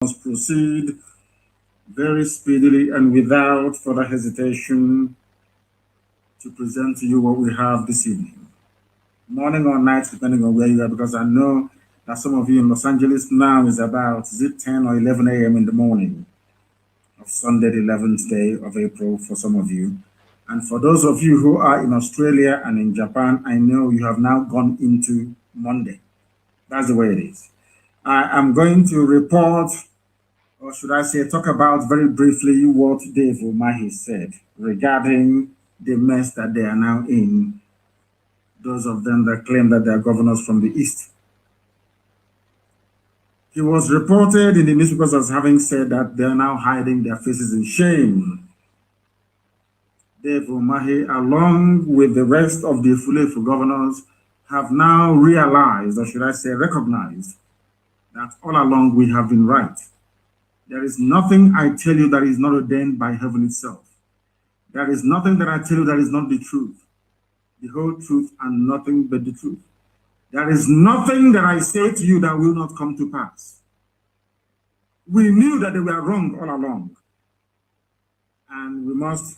must proceed very speedily and without further hesitation to present to you what we have this evening. Morning or night, depending on where you are, because I know that some of you in Los Angeles now is about, is it 10 or 11 a.m. in the morning of Sunday, the 11th day of April for some of you. And for those of you who are in Australia and in Japan, I know you have now gone into Monday. That's the way it is. I am going to report, or should I say, talk about very briefly what Dave Umahi said regarding the mess that they are now in, those of them that claim that they are governors from the East. He was reported in the newspapers as having said that they are now hiding their faces in shame. Dave Umahi, along with the rest of the Ifulefu governors, have now realized, or should I say recognized, that all along we have been right. There is nothing I tell you that is not ordained by heaven itself. There is nothing that I tell you that is not the truth. The whole truth and nothing but the truth. There is nothing that I say to you that will not come to pass. We knew that they were wrong all along. And we must,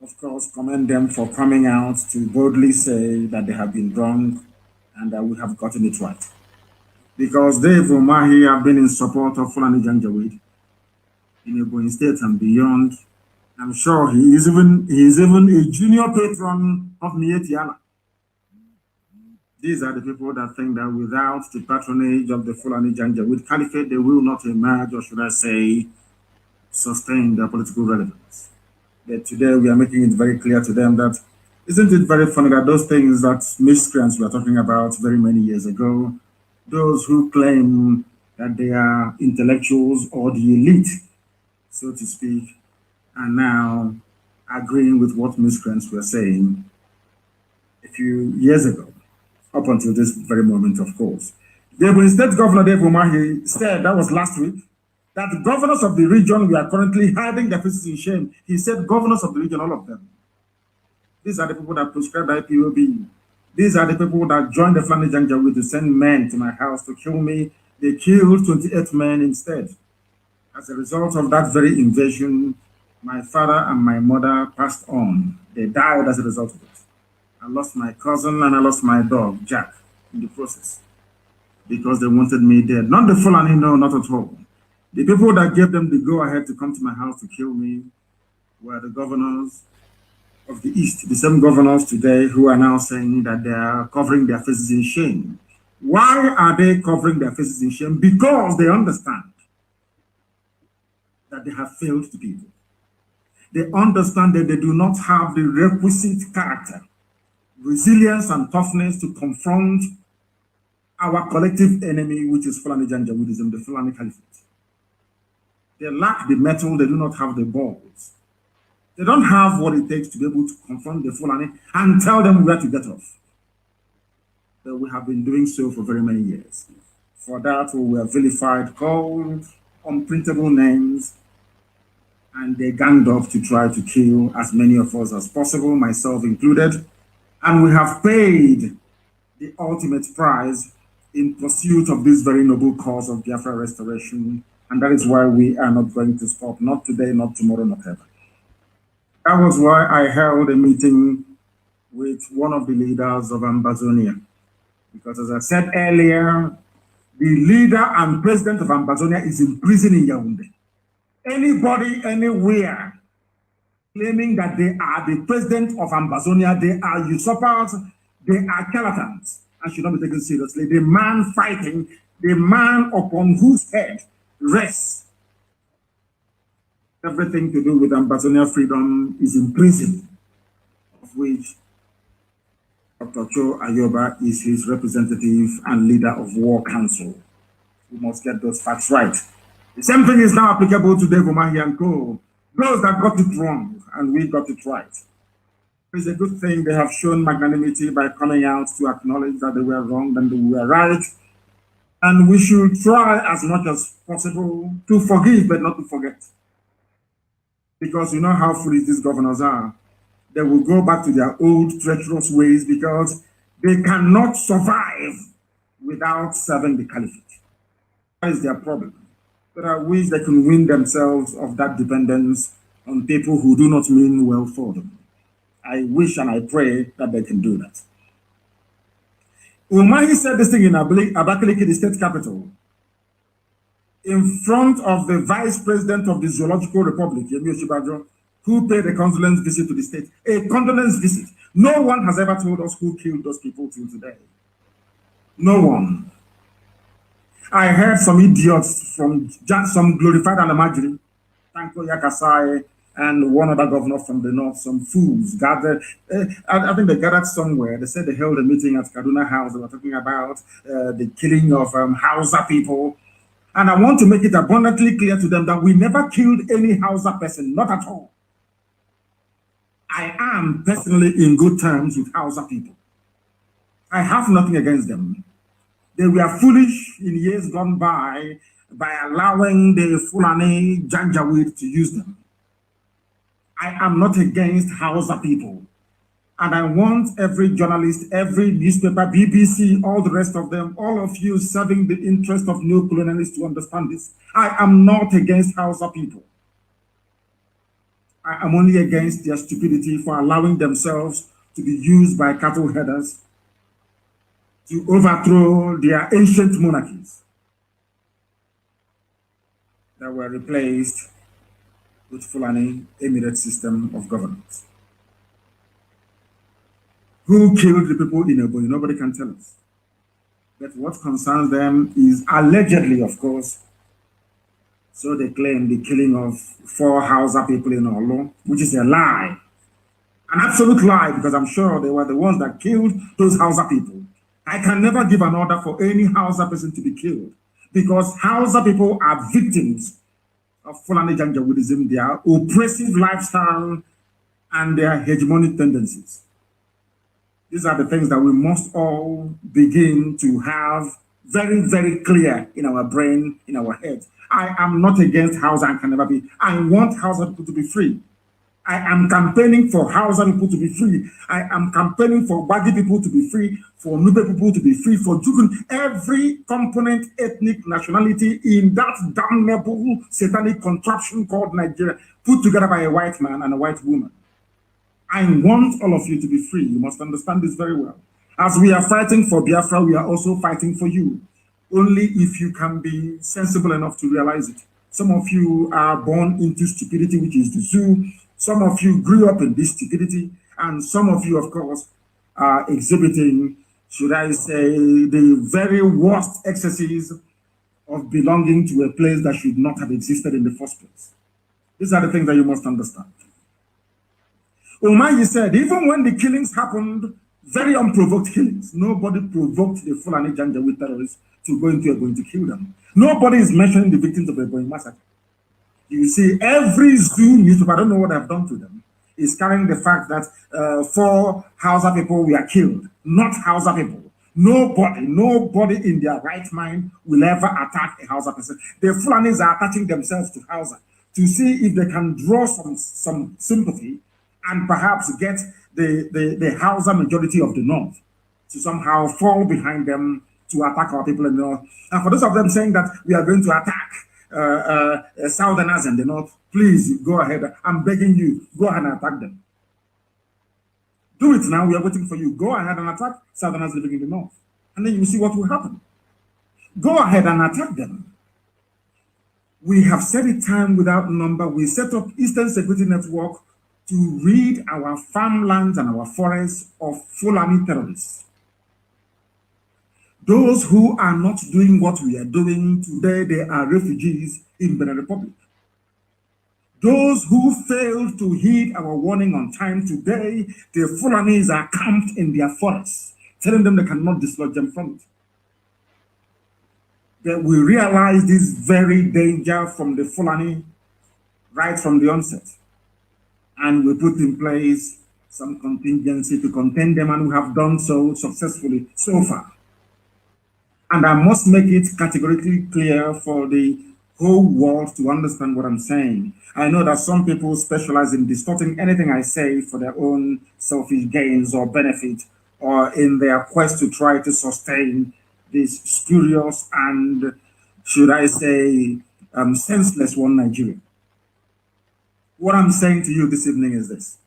of course, commend them for coming out to boldly say that they have been wrong and that we have gotten it right. Because Dave Umahi have been in support of Fulani Janjaweed in Ebonyi State and beyond. I'm sure he is even a junior patron of Mietiala. These are the people that think that without the patronage of the Fulani Janjaweed Caliphate, they will not emerge, or should I say, sustain their political relevance. But today we are making it very clear to them that, isn't it very funny that those things that miscreants were talking about very many years ago, those who claim that they are intellectuals or the elite, so to speak, are now agreeing with what miscreants were saying a few years ago, up until this very moment, of course. The Ebonyi State Governor Dave Umahi said, that was last week, that the governors of the region were currently hiding their faces in shame. He said governors of the region, all of them. These are the people that prescribed IPOB. These are the people that joined the Fulani Janjaweed to send men to my house to kill me. They killed 28 men instead. As a result of that very invasion, my father and my mother passed on. They died as a result of it. I lost my cousin and I lost my dog, Jack, in the process. Because they wanted me dead. Not the Fulani, no, not at all. The people that gave them the go-ahead to come to my house to kill me were the governors of the East, the same governors today who are now saying that they are covering their faces in shame. Why are they covering their faces in shame? Because they understand that they have failed the people. They understand that they do not have the requisite character, resilience, and toughness to confront our collective enemy, which is Fulani Janjaweedism, the Fulani Caliphate. They lack the mettle, they do not have the balls. They don't have what it takes to be able to confront the Fulani and tell them where to get off. But we have been doing so for very many years. For that, we were vilified, called unprintable names, and they ganged up to try to kill as many of us as possible, myself included. And we have paid the ultimate price in pursuit of this very noble cause of Biafra restoration. And that is why we are not going to stop, not today, not tomorrow, not ever. That was why I held a meeting with one of the leaders of Ambazonia. Because as I said earlier, the leader and president of Ambazonia is in prison in Yaoundé. Anybody, anywhere, claiming that they are the president of Ambazonia, they are usurpers, they are charlatans, and should not be taken seriously. The man fighting, the man upon whose head rests everything to do with Ambazonia freedom is in prison, of which Dr. Cho Ayoba is his representative and leader of War Council. We must get those facts right. The same thing is now applicable to Dave Umahi and Co. Those that got it wrong and we got it right. It's a good thing they have shown magnanimity by coming out to acknowledge that they were wrong and they were right. And we should try as much as possible to forgive but not to forget. Because you know how foolish these governors are. They will go back to their old treacherous ways because they cannot survive without serving the caliphate. That is their problem. But I wish they can win themselves of that dependence on people who do not mean well for them. I wish and I pray that they can do that. Umahi said this thing in Abakaliki, the state capital, in front of the vice president of the Zoological Republic, Yemi Oshibajo, who paid a condolence visit to the state. A condolence visit. No one has ever told us who killed those people till today. No one. I heard some idiots from some glorified Alamajiri, Tanko Yakasai, and one other governor from the north, some fools gathered. I think they gathered somewhere. They said they held a meeting at Kaduna House. They were talking about the killing of Hausa people. And I want to make it abundantly clear to them that we never killed any Hausa person, not at all. I am personally in good terms with Hausa people. I have nothing against them. They were foolish in years gone by allowing the Fulani Janjaweed to use them. I am not against Hausa people. And I want every journalist, every newspaper, BBC, all the rest of them, all of you serving the interest of neo-colonialists to understand this. I am not against Hausa people. I am only against their stupidity for allowing themselves to be used by cattle headers to overthrow their ancient monarchies that were replaced with Fulani Emirate system of governance. Who killed the people in Ebonyi? Nobody can tell us. But what concerns them is allegedly, of course, so they claim the killing of 4 Hausa people in Olo, which is a lie. An absolute lie, because I'm sure they were the ones that killed those Hausa people. I can never give an order for any Hausa person to be killed, because Hausa people are victims of Fulani Janjaweedism, their oppressive lifestyle, and their hegemonic tendencies. These are the things that we must all begin to have very, very clear in our brain, in our heads. I am not against Hausa and can never be. I want Hausa people to be free. I am campaigning for Hausa people to be free. I am campaigning for Wadi people to be free, for Nube people to be free, for Jugun, every component, ethnic, nationality in that damnable satanic contraption called Nigeria, put together by a white man and a white woman. I want all of you to be free. You must understand this very well. As we are fighting for Biafra, we are also fighting for you. Only if you can be sensible enough to realize it. Some of you are born into stupidity, which is the zoo. Some of you grew up in this stupidity. And some of you, of course, are exhibiting, should I say, the very worst excesses of belonging to a place that should not have existed in the first place. These are the things that you must understand. Umahi said, even when the killings happened, very unprovoked killings, nobody provoked the Fulani Janjaweed terrorists to go into Ebonyi to kill them. Nobody is mentioning the victims of the Ebonyi massacre. You see, every zoo newspaper, I don't know what I've done to them, is carrying the fact that 4 Hausa people were killed, not Hausa people. Nobody in their right mind will ever attack a Hausa person. The Fulanis are attaching themselves to Hausa to see if they can draw some sympathy and perhaps get the Hausa majority of the North to somehow fall behind them to attack our people in the North. And for those of them saying that we are going to attack Southerners in the North, please go ahead. I'm begging you, go ahead and attack them. Do it now. We are waiting for you. Go ahead and attack Southerners living in the North. And then you will see what will happen. Go ahead and attack them. We have said it time without number. We set up Eastern Security Network to rid our farmlands and our forests of Fulani terrorists. Those who are not doing what we are doing today, they are refugees in Benin Republic. Those who failed to heed our warning on time today, the Fulanis are camped in their forests, telling them they cannot dislodge them from it. That we realize this very danger from the Fulani right from the onset. And we put in place some contingency to contain them, and we have done so successfully so far. And I must make it categorically clear for the whole world to understand what I'm saying. I know that some people specialize in distorting anything I say for their own selfish gains or benefit, or in their quest to try to sustain this spurious and, should I say, senseless one Nigeria. What I'm saying to you this evening is this.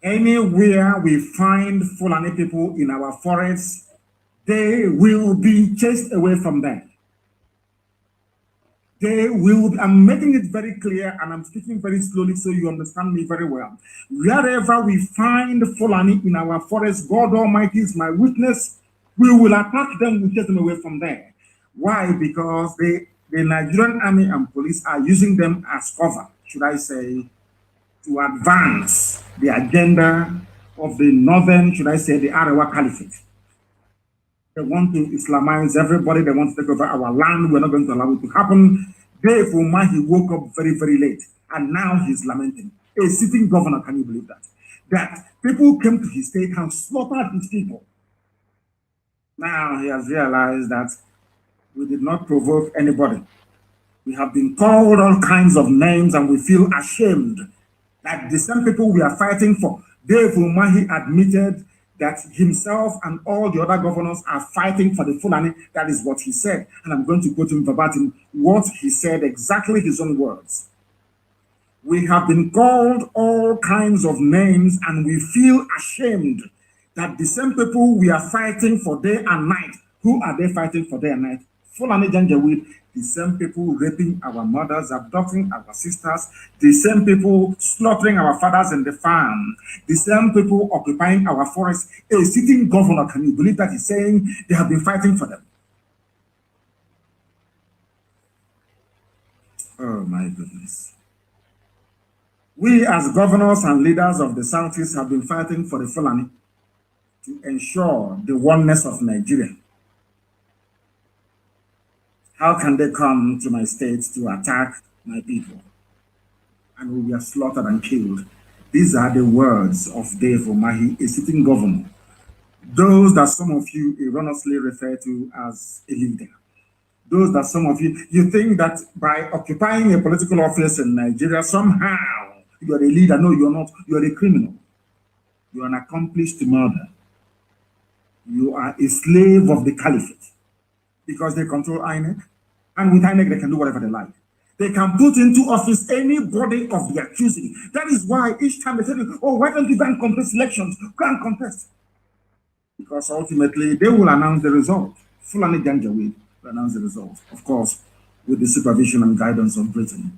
Anywhere we find Fulani people in our forests, they will be chased away from there. They will, I'm making it very clear and I'm speaking very slowly so you understand me very well. Wherever we find Fulani in our forest, God Almighty is my witness, we will attack them, we chase them away from there. Why? Because the Nigerian army and police are using them as cover, should I say, to advance the agenda of the northern, should I say, the Arewa Caliphate. They want to Islamize everybody. They want to take over our land. We're not going to allow it to happen. Dave Umahi woke up very, very late, and now he's lamenting. A sitting governor, can you believe that? That people came to his state and slaughtered his people. Now he has realized that we did not provoke anybody. We have been called all kinds of names, and we feel ashamed that the same people we are fighting for. Dave Umahi admitted that himself and all the other governors are fighting for the Fulani. That is what he said. And I'm going to quote him verbatim what he said, exactly his own words. We have been called all kinds of names and we feel ashamed that the same people we are fighting for day and night, who are they fighting for day and night? Fulani Janjaweed, the same people raping our mothers, abducting our sisters, the same people slaughtering our fathers in the farm, the same people occupying our forests. A sitting governor, can you believe that he's saying they have been fighting for them? Oh my goodness. We as governors and leaders of the Southeast have been fighting for the Fulani to ensure the oneness of Nigeria. How can they come to my state to attack my people? And we are slaughtered and killed. These are the words of Dave Umahi, a sitting governor. Those that some of you erroneously refer to as a leader. Those that some of you think that by occupying a political office in Nigeria, somehow you are a leader. No, you're not. You're a criminal. You're an accomplished murderer. You are a slave of the caliphate because they control INEC. And with INEC, they can do whatever they like. They can put into office anybody of their choosing. That is why each time they say, oh, why don't you go and contest elections? Go and contest. Because ultimately, they will announce the result. Fulani Janjaweed will announce the result. Of course, with the supervision and guidance of Britain.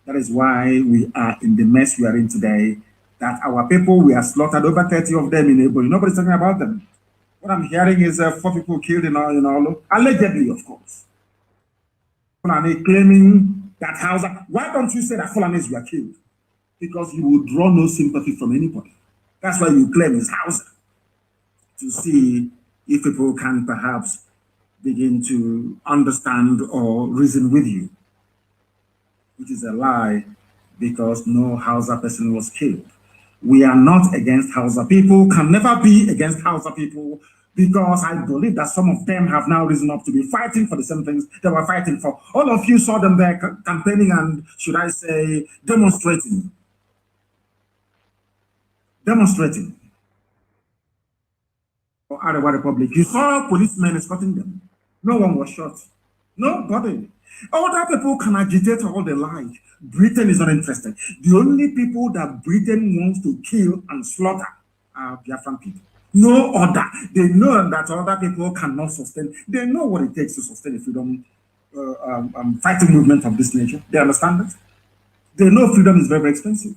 That is why we are in the mess we are in today. That our people, we are slaughtered, over 30 of them in Ipob. Nobody's talking about them. What I'm hearing is 4 people killed in all, allegedly, of course. Fulani claiming that Hausa. Why don't you say that Fulanis were killed? Because you will draw no sympathy from anybody. That's why you claim it's Hausa. To see if people can perhaps begin to understand or reason with you. Which is a lie, because no Hausa person was killed. We are not against Hausa people, can never be against Hausa people, because I believe that some of them have now risen up to be fighting for the same things they were fighting for. All of you saw them there campaigning and, should I say, demonstrating. For Arewa Republic. You saw policemen escorting them. No one was shot. Nobody. Other people can agitate all they like. Britain is not interested. The only people that Britain wants to kill and slaughter are Biafran people. No other. They know that other people cannot sustain. They know what it takes to sustain a freedom fighting movement of this nature. They understand that. They know freedom is very, very expensive.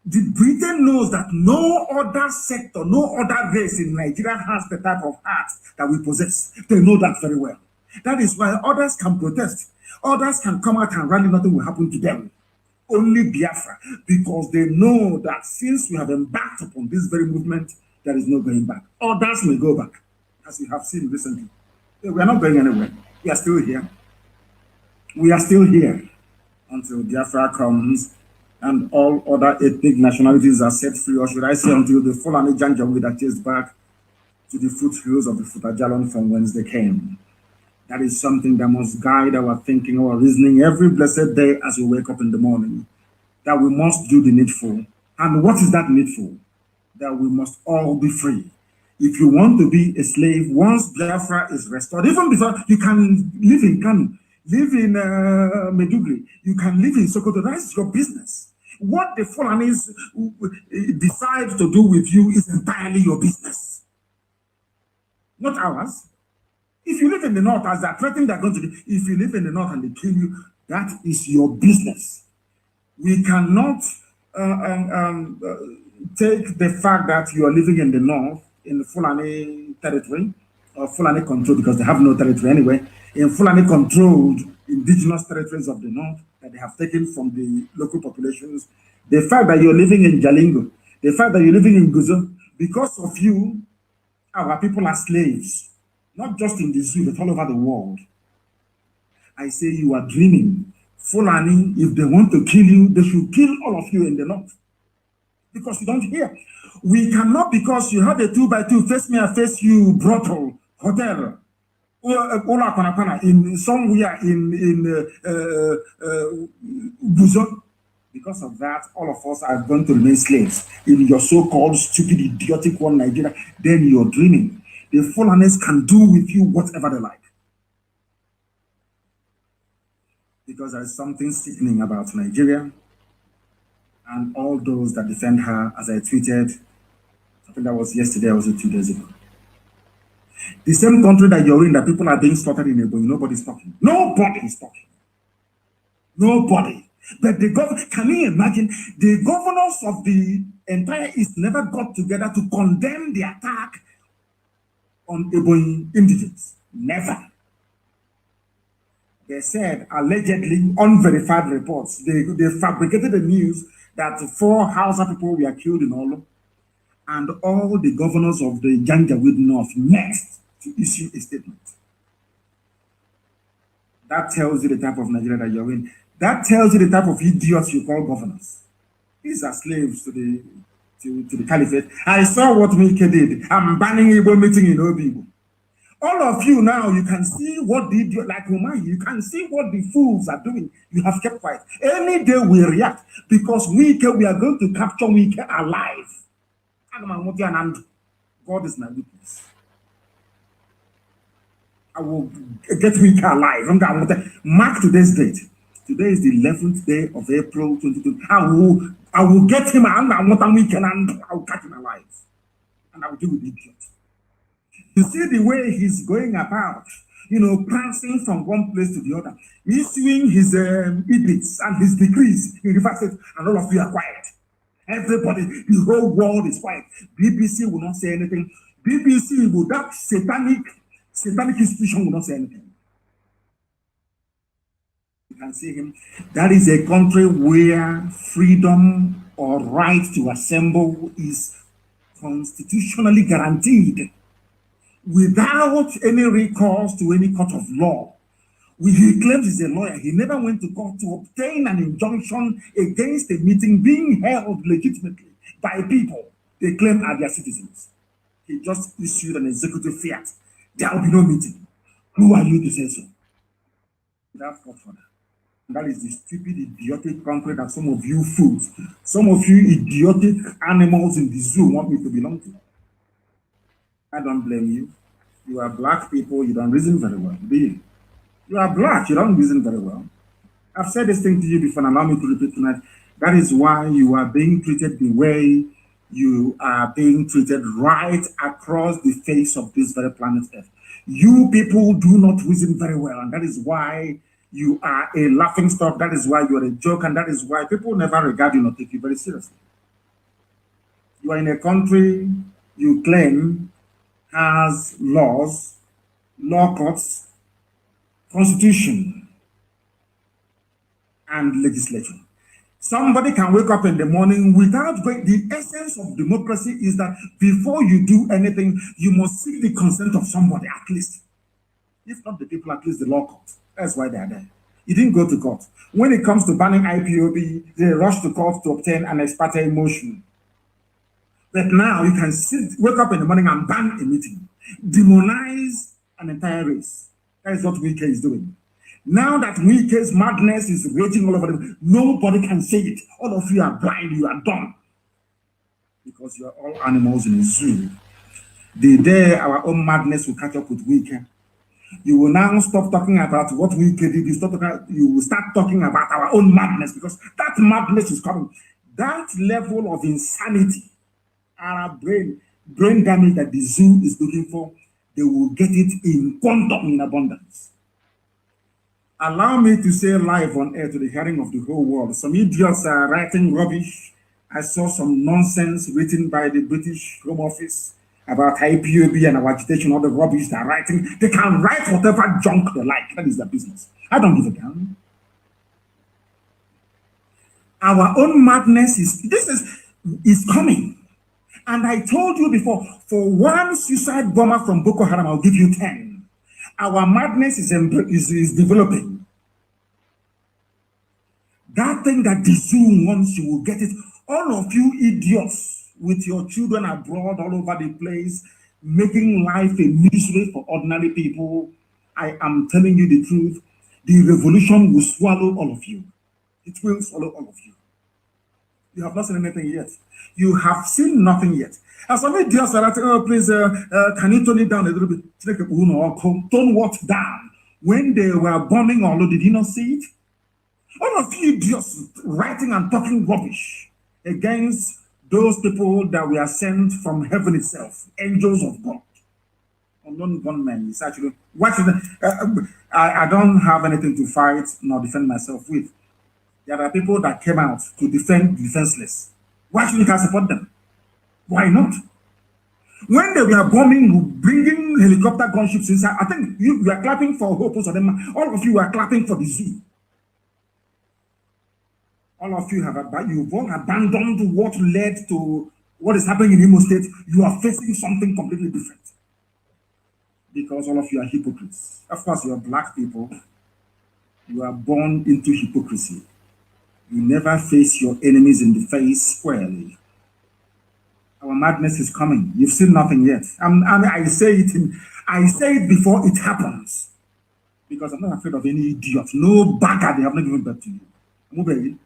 The Britain knows that no other sector, no other race in Nigeria has the type of heart that we possess. They know that very well. That is why others can protest. Others can come out and rally, nothing will happen to them. Only Biafra, because they know that since we have embarked upon this very movement, there is no going back. Others may go back, as we have seen recently. We are not going anywhere. We are still here. We are still here until Biafra comes and all other ethnic nationalities are set free, or should I say until the Fulani Janjaweed are chased back to the foothills of the Futajalon from whence they came. That is something that must guide our thinking, our reasoning every blessed day as we wake up in the morning. That we must do the needful. And what is that needful? That we must all be free. If you want to be a slave, once Biafra is restored, even before, you can live in Kanu, live in Medugri, you can live in Sokoto. That's your business. What the Fulanis decide to do with you is entirely your business, not ours. If you live in the north, as they're threatening they're going to do, if you live in the north and they kill you, that is your business. We cannot take the fact that you are living in the north, in the Fulani territory, or Fulani controlled, because they have no territory anyway, in Fulani controlled indigenous territories of the north that they have taken from the local populations. The fact that you're living in Jalingo, the fact that you're living in Guzo, because of you, our people are slaves, not just in the zoo, but all over the world. I say you are dreaming. Fulani, if they want to kill you, they should kill all of you in the north. Because you don't hear. We cannot, because you have a 2x2, face me, I face you, brothel, hotel, in somewhere in Buzon. Because of that, all of us are going to remain slaves in your so-called stupid, idiotic one Nigeria. Then you're dreaming. The Fulanis can do with you whatever they like. Because there's something sickening about Nigeria and all those that defend her, as I tweeted, I think that was yesterday or was it 2 days ago. The same country that you're in, that people are being slaughtered in Ebonyi, nobody's talking. Nobody is talking. Nobody. But the government, can you imagine, the governors of the entire East never got together to condemn the attack on Ebonyi indigents. Never. They said, allegedly, unverified reports, they fabricated the news that 4 Hausa people were killed in Olo, and all the governors of the Janjaweed North met to issue a statement. That tells you the type of Nigeria that you're in. That tells you the type of idiots you call governors. These are slaves to the caliphate. I saw what Mike did. I'm banning Igbo meeting in Obibo. All of you now, you can see what the idiot, like Umahi, you can see what the fools are doing. You have kept quiet. Any day we react, because we are going to capture Wike alive. God is my witness. I will get Wike alive. Mark today's date. Today is the 11th day of April 2022. I will get him and I will catch him alive. And I will deal with the idiot. You see the way he's going about, prancing from one place to the other, issuing his edicts and his decrees in River State, and all of you are quiet. Everybody, the whole world is quiet. BBC will not say anything. BBC, will that satanic institution will not say anything. You can see him. That is a country where freedom or right to assemble is constitutionally guaranteed, without any recourse to any court of law. He claims he's a lawyer. He never went to court to obtain an injunction against a meeting being held legitimately by people they claim are their citizens. He just issued an executive fiat. There will be no meeting. Who are you to say so? Without court order. That is the stupid, idiotic country that some of you fools, some of you idiotic animals in the zoo want me to belong to. I don't blame you. You are black people, you don't reason very well, do you? You are black, you don't reason very well. I've said this thing to you before, and allow me to repeat tonight. That is why you are being treated the way you are being treated right across the face of this very planet Earth. You people do not reason very well, and that is why you are a laughing stock, that is why you are a joke, and that is why people never regard you or take you very seriously. You are in a country you claim has laws, law courts, constitution, and legislature. Somebody can wake up in the morning without going. The essence of democracy is that before you do anything, you must seek the consent of somebody, at least. If not the people, at least the law court. That's why they are there. You didn't go to court. When it comes to banning IPOB, they rush to court to obtain an ex parte motion. But now you can wake up in the morning and ban a meeting, demonize an entire race. That is what Wike is doing. Now that Wike's madness is raging all over them, nobody can say it. All of you are blind, you are dumb. Because you are all animals in a zoo. The day our own madness will catch up with Wike, you will now stop talking about what Wike did. You will start talking about our own madness, because that madness is coming. That level of insanity, our brain damage that the zoo is looking for, they will get it in quantum, in abundance. Allow me to say live on air to the hearing of the whole world. Some idiots are writing rubbish. I saw some nonsense written by the British Home Office about IPOB and our agitation, all the rubbish they're writing. They can write whatever junk they like. That is their business. I don't give a damn. Our own madness is coming. And I told you before, for one suicide bomber from Boko Haram, I'll give you 10. Our madness is developing. That thing that the zoo wants, you will get it. All of you idiots with your children abroad all over the place, making life a misery for ordinary people, I am telling you the truth. The revolution will swallow all of you. It will swallow all of you. You have not seen anything yet. You have seen nothing yet. And some idiots are like, oh, please, can you tone it down a little bit? Tone what down? When they were bombing Olo, did you not see it? All of you idiots writing and talking rubbish against those people that were sent from heaven itself, angels of God. Unknown gunmen is actually, I don't have anything to fight nor defend myself with. There are people that came out to defend the defenseless. Why should you support them? Why not? When they were bombing, bringing helicopter gunships inside, I think you were clapping for Hope of them. All of you were clapping for the zoo. All of you you've all abandoned what led to what is happening in Imo State. You are facing something completely different. Because all of you are hypocrites. Of course, you are black people. You are born into hypocrisy. You never face your enemies in the face squarely. Our madness is coming. You've seen nothing yet. I say it before it happens. Because I'm not afraid of any idiot. No bagger, they have not given birth to you.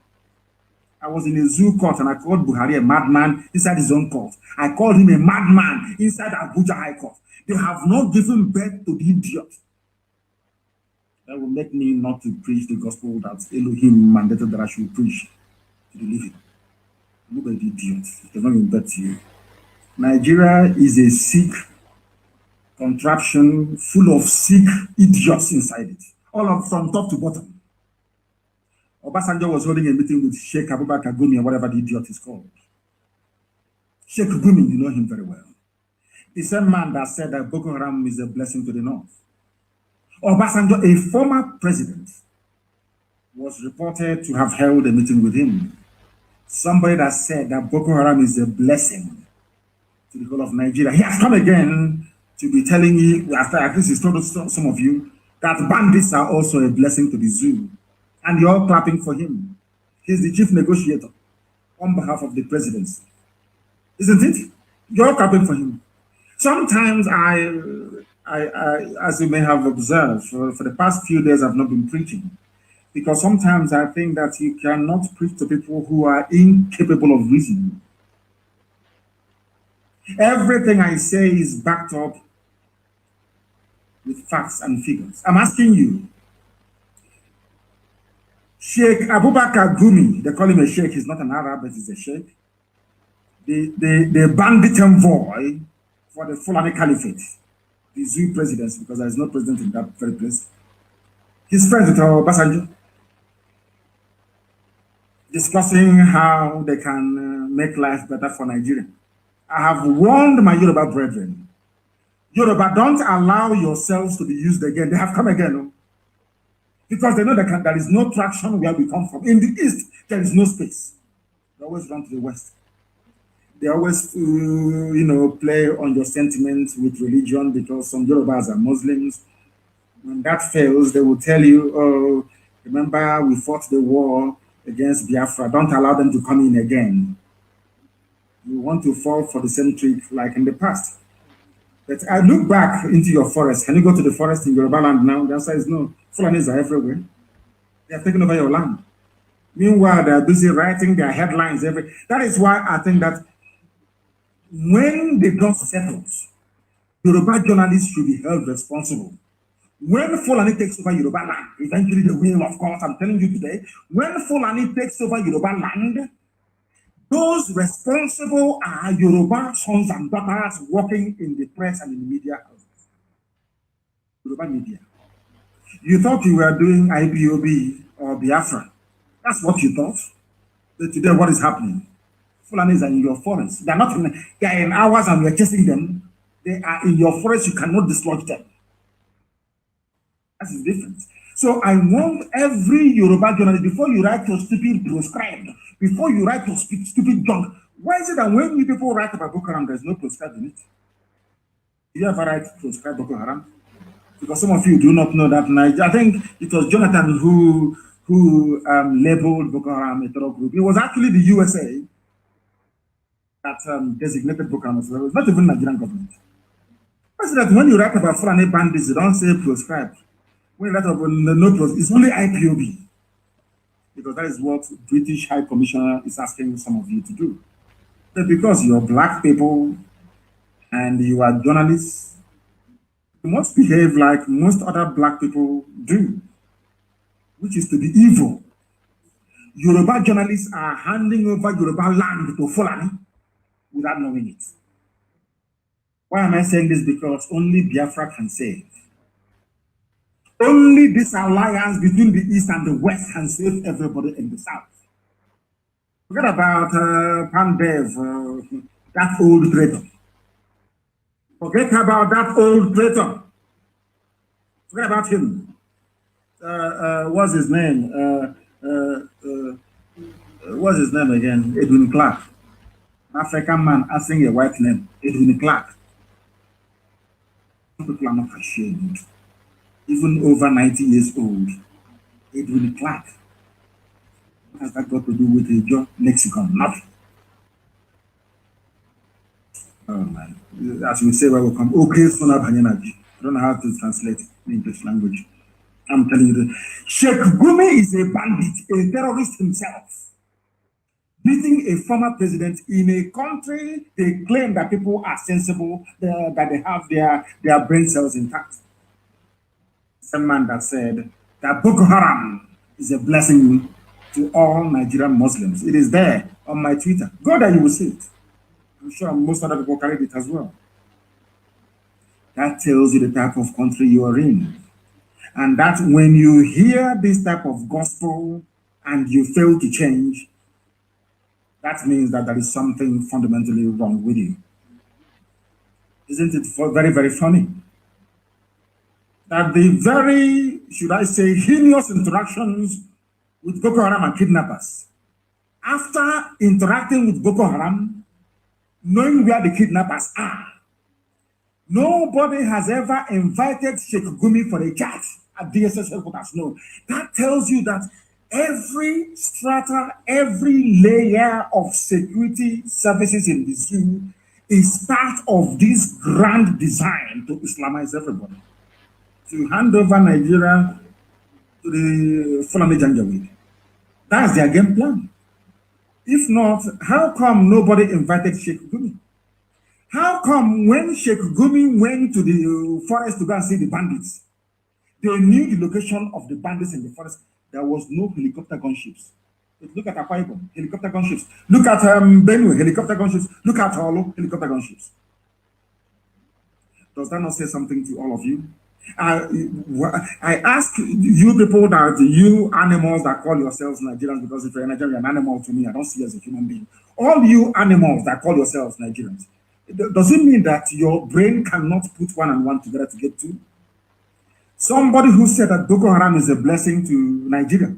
I was in a zoo court and I called Buhari a madman inside his own court. I called him a madman inside Abuja High Court. They have not given birth to the idiot. That will make me not to preach the gospel that Elohim mandated that I should preach to the living. Look at the idiot. They're not giving birth to you. Nigeria is a sick contraption full of sick idiots inside it. All of from top to bottom. Obasanjo was holding a meeting with Sheikh Abubakar Gumi, or whatever the idiot is called. Sheikh Gumi, you know him very well. The same man that said that Boko Haram is a blessing to the north. Obasanjo, a former president, was reported to have held a meeting with him. Somebody that said that Boko Haram is a blessing to the whole of Nigeria. He has come again to be telling you, after at least he's told some of you, that bandits are also a blessing to the zoo. And you're all clapping for him. He's the chief negotiator on behalf of the presidency. Isn't it? You're all clapping for him. Sometimes as you may have observed, for the past few days I've not been preaching. Because sometimes I think that you cannot preach to people who are incapable of reasoning. Everything I say is backed up with facts and figures. I'm asking you, Sheikh Abubakar Gumi, they call him a sheikh, he's not an Arab, but he's a sheikh. The bandit envoy for the Fulani Caliphate, the zoo presidency, because there is no president in that very place. He's friends with Obasanjo, discussing how they can make life better for Nigeria. I have warned my Yoruba brethren, Yoruba, don't allow yourselves to be used again. They have come again. No? Because they know there is no traction where we come from. In the East, there is no space. They always run to the West. They always, play on your sentiments with religion because some Yorubas are Muslims. When that fails, they will tell you, oh, remember we fought the war against Biafra. Don't allow them to come in again. You want to fall for the same trick like in the past. But I look back into your forest. Can you go to the forest in Yoruba land now? The answer is no. Fulanis are everywhere. They have taken over your land. Meanwhile, they are busy writing their headlines. That is why I think that when the dust settles, Yoruba journalists should be held responsible. When Fulani takes over Yoruba land, eventually they will, of course, I'm telling you today, when Fulani takes over Yoruba land, those responsible are Yoruba sons and daughters working in the press and in the media houses. Yoruba media. You thought you were doing Ipob or Biafra. That's what you thought. But today, what is happening? Fulanis are in your forest. They're not in, they are in ours and we're chasing them. They are in your forest, you cannot dislodge them. That's the difference. So I want every Yoruba journalist, before you write your stupid proscribed, before you write your stupid junk, why is it that when you people write about Boko Haram, there's no proscribed in it? Did you ever write proscribed Boko Haram? Because some of you do not know that I think it was Jonathan who labeled Boko Haram a terror group. It was actually the USA that designated Boko Haram as well. It was not even the Nigerian government. Why is it that when you write about Fulani bandits, you don't say proscribed? When you write about no, it's only IPOB. Because that is what British High Commissioner is asking some of you to do. But because you're black people and you are journalists, you must behave like most other black people do, which is to be evil. Yoruba journalists are handing over Yoruba land to Fulani without knowing it. Why am I saying this? Because only Biafra can save. Only this alliance between the East and the West can save everybody in the South. Forget about Pandev, that old traitor. Forget about that old traitor. Forget about him. What's his name? What's his name again? Edwin Clark. African man asking a white name. Edwin Clark. People are not ashamed. Even over 90 years old. Edwin Clark. What has that got to do with a job lexicon? Nothing. Oh man. As we say, where we come, okay, Sona Banyanaji. I don't know how to translate in English language. I'm telling you that Sheikh Gumi is a bandit, a terrorist himself, beating a former president in a country they claim that people are sensible, that they have their brain cells intact. Some man that said that Boko Haram is a blessing to all Nigerian Muslims. It is there on my Twitter. Go there, you will see it. I'm sure most other people carried it as well. That tells you the type of country you are in. And that when you hear this type of gospel and you fail to change, that means that there is something fundamentally wrong with you. Isn't it very, very funny? That the very, should I say, heinous interactions with Boko Haram and kidnappers, after interacting with Boko Haram, knowing where the kidnappers are, nobody has ever invited Sheikh Gumi for a chat at DSS headquarters. No. That tells you that every strata, every layer of security services in the zoo is part of this grand design to Islamize everybody. To hand over Nigeria to the Fulani Janjaweed. That's their game plan. If not, how come nobody invited Sheikh Gumi? How come when Sheikh Gumi went to the forest to go and see the bandits, they knew the location of the bandits in the forest? There was no helicopter gunships. Look at Akwa Ibom, helicopter gunships. Look at Benue, helicopter gunships. Look at Olo, helicopter gunships. Does that not say something to all of you? I ask you people that you animals that call yourselves Nigerians, because if you're a Nigerian, you're an animal to me. I don't see you as a human being. All you animals that call yourselves Nigerians, does it mean that your brain cannot put one and one together to get two? Somebody who said that Boko Haram is a blessing to Nigeria.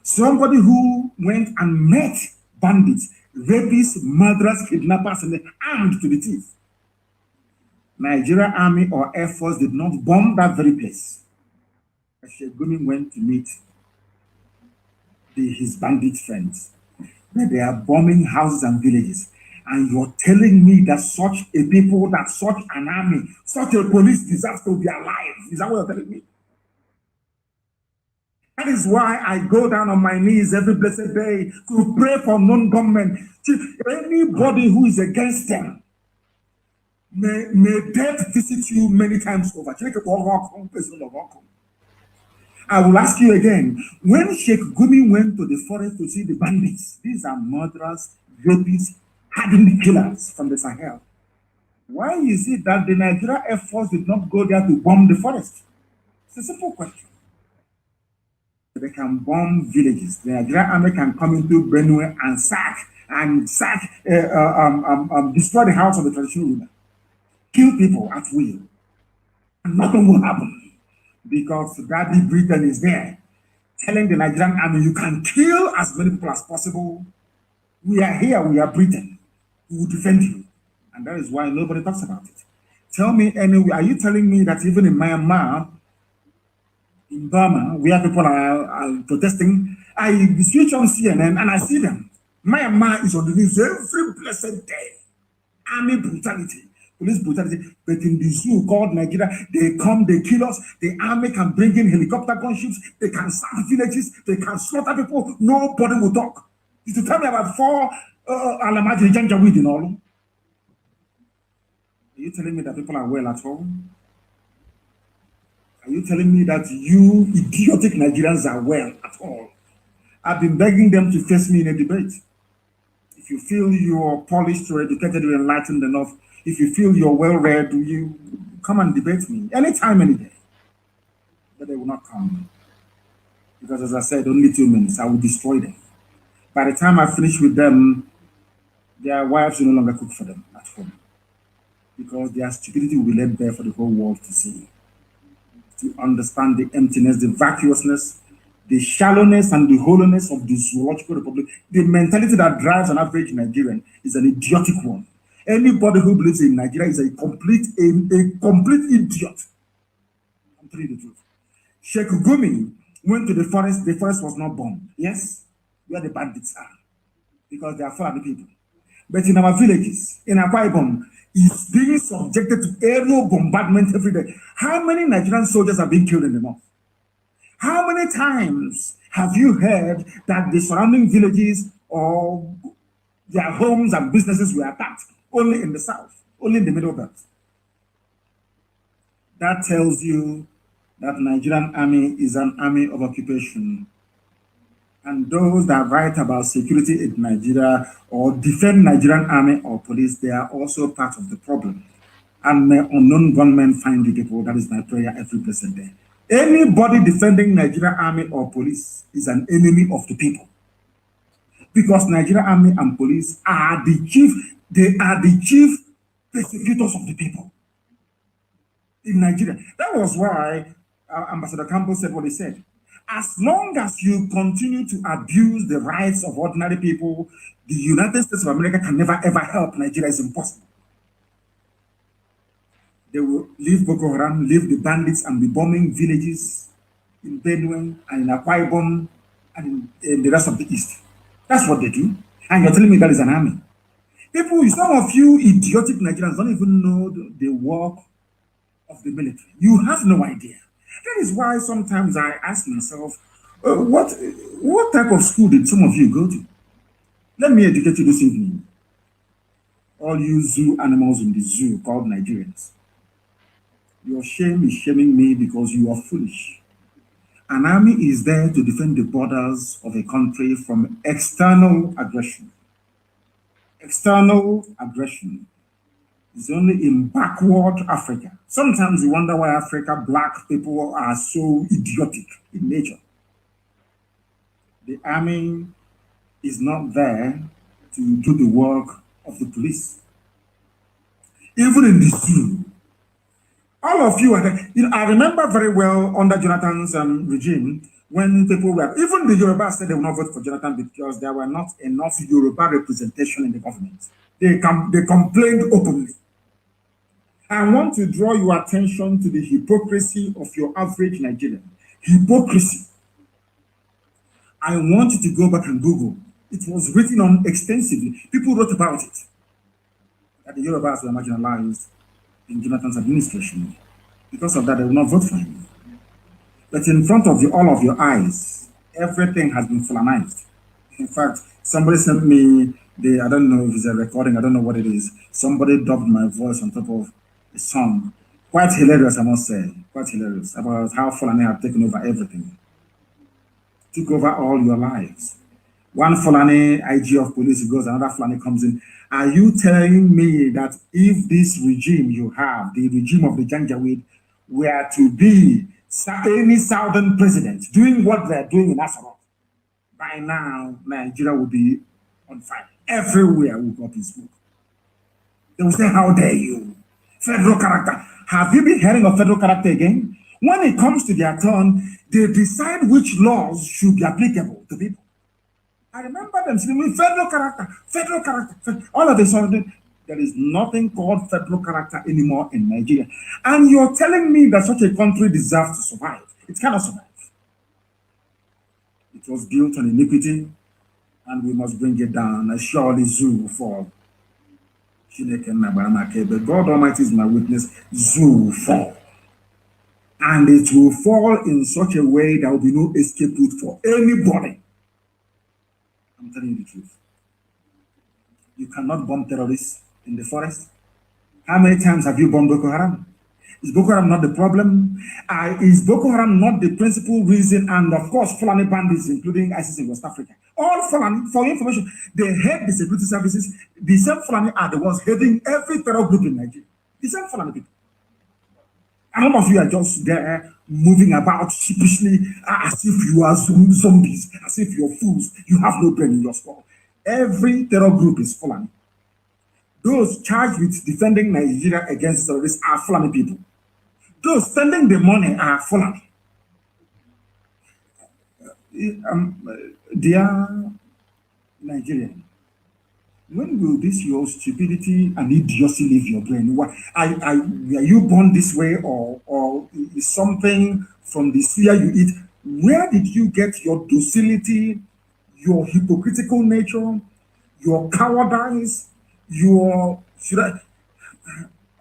Somebody who went and met bandits, rapists, murderers, kidnappers, and armed to the teeth. Nigeria Army or Air Force did not bomb that very place. Sheikh Gumi went to meet his bandit friends. That they are bombing houses and villages. And you're telling me that such a people, that such an army, such a police deserves to be alive. Is that what you're telling me? That is why I go down on my knees every blessed day to pray for non-government. Anybody who is against them, May death visit you many times over. I will ask you again. When Sheikh Gumi went to the forest to see the bandits, these are murderers, rapists, hardened killers from the Sahel. Why is it that the Nigeria Air Force did not go there to bomb the forest? It's a simple question. They can bomb villages. The Nigerian army can come into Benue and destroy the house of the traditional ruler, kill people at will, and nothing will happen because Daddy Britain is there telling the Nigerian army, you can kill as many people as possible. We are here, we are Britain. We will defend you. And that is why nobody talks about it. Tell me anyway, are you telling me that even in Myanmar, in Burma, where people are protesting, I switch on CNN and I see them. Myanmar is on the news every blessed day. Army brutality, police brutality. But in the zoo called Nigeria, they come, they kill us. The army can bring in helicopter gunships. They can sack villages. They can slaughter people. Nobody will talk. You to tell me about 4 Alamaji Janjaweed in all. Are you telling me that people are well at home? Are you telling me that you idiotic Nigerians are well at all? I've been begging them to face me in a debate. If you feel you're polished or educated or enlightened enough, if you feel you're well-read, you come and debate me anytime, any day. But they will not come. Because as I said, only 2 minutes, I will destroy them. By the time I finish with them, their wives will no longer cook for them at home. Because their stupidity will be laid bare for the whole world to see. To understand the emptiness, the vacuousness, the shallowness and the hollowness of the zoological republic. The mentality that drives an average Nigerian is an idiotic one. Anybody who believes in Nigeria is a complete idiot. I'm telling you the truth. Sheikh Gumi went to the forest was not bombed. Yes, where the bandits are, because they are Fulani people. But in our villages, in Akwa Ibom, is being subjected to aerial bombardment every day. How many Nigerian soldiers have been killed in the north? How many times have you heard that the surrounding villages or their homes and businesses were attacked? Only in the south, only in the middle belt. That tells you that Nigerian army is an army of occupation. And those that write about security in Nigeria or defend Nigerian army or police, they are also part of the problem. And may unknown gunmen find the people. That is my prayer every blessed day. Anybody defending Nigerian army or police is an enemy of the people. Because Nigerian army and police are the chief persecutors of the people in Nigeria. That was why Ambassador Campbell said what he said. As long as you continue to abuse the rights of ordinary people, the United States of America can never ever help Nigeria. It's impossible. They will leave Boko Haram, leave the bandits, and be bombing villages in Benue and in Akwa Ibom and in the rest of the East. That's what they do. And you're telling me that is an army. People, some of you idiotic Nigerians don't even know the work of the military. You have no idea. That is why sometimes I ask myself, what type of school did some of you go to? Let me educate you this evening. All you zoo animals in the zoo called Nigerians. Your shame is shaming me because you are foolish. An army is there to defend the borders of a country from external aggression. External aggression is only in backward Africa. Sometimes you wonder why black people are so idiotic in nature. The army is not there to do the work of the police. Even in the zoo, all of you are there. I remember very well under Jonathan's regime, when people were, even the Yoruba said they will not vote for Jonathan because there were not enough Yoruba representation in the government. They complained openly. I want to draw your attention to the hypocrisy of your average Nigerian. Hypocrisy. I want you to go back and Google. It was written on extensively. People wrote about it. That the Yorubas were marginalized in Jonathan's administration. Because of that, they will not vote for him. But in front of all of your eyes, everything has been Fulanized. In fact, somebody sent me I don't know if it's a recording, I don't know what it is. Somebody dubbed my voice on top of a song. Quite hilarious, I must say. Quite hilarious about how Fulani have taken over everything. Took over all your lives. One Fulani IG of police goes, another Fulani comes in. Are you telling me that if this regime you have, the regime of the Janjaweed, were to be any southern president doing what they're doing in Asarok, by now Nigeria will be on fire. Everywhere will go up his book. They will say, how dare you? Federal character. Have you been hearing of federal character again? When it comes to their turn, they decide which laws should be applicable to people. I remember them saying, federal character, federal character. All of a sudden, there is nothing called federal character anymore in Nigeria. And you're telling me that such a country deserves to survive. It cannot survive. It was built on iniquity, and we must bring it down. And surely Zoo will fall. But God Almighty is my witness, Zoo will fall. And it will fall in such a way that will be no escape route for anybody. I'm telling you the truth. You cannot bomb terrorists in the forest. How many times have you bombed Boko Haram? Is Boko Haram not the problem? Is Boko Haram not the principal reason? And of course, Fulani bandits, including ISIS in West Africa. All Fulani, for information, they head the security services. The same Fulani are the ones heading every terror group in Nigeria. The same Fulani people. And all of you are just there moving about sheepishly as if you are zombies, as if you're fools. You have no brain in your skull. Every terror group is Fulani. Those charged with defending Nigeria against terrorists are Fulani people. Those spending the money are Fulani. Dear Nigerian, when will this your stupidity and idiocy leave your brain? Were you born this way, or is something from the sphere you eat? Where did you get your docility, your hypocritical nature, your cowardice,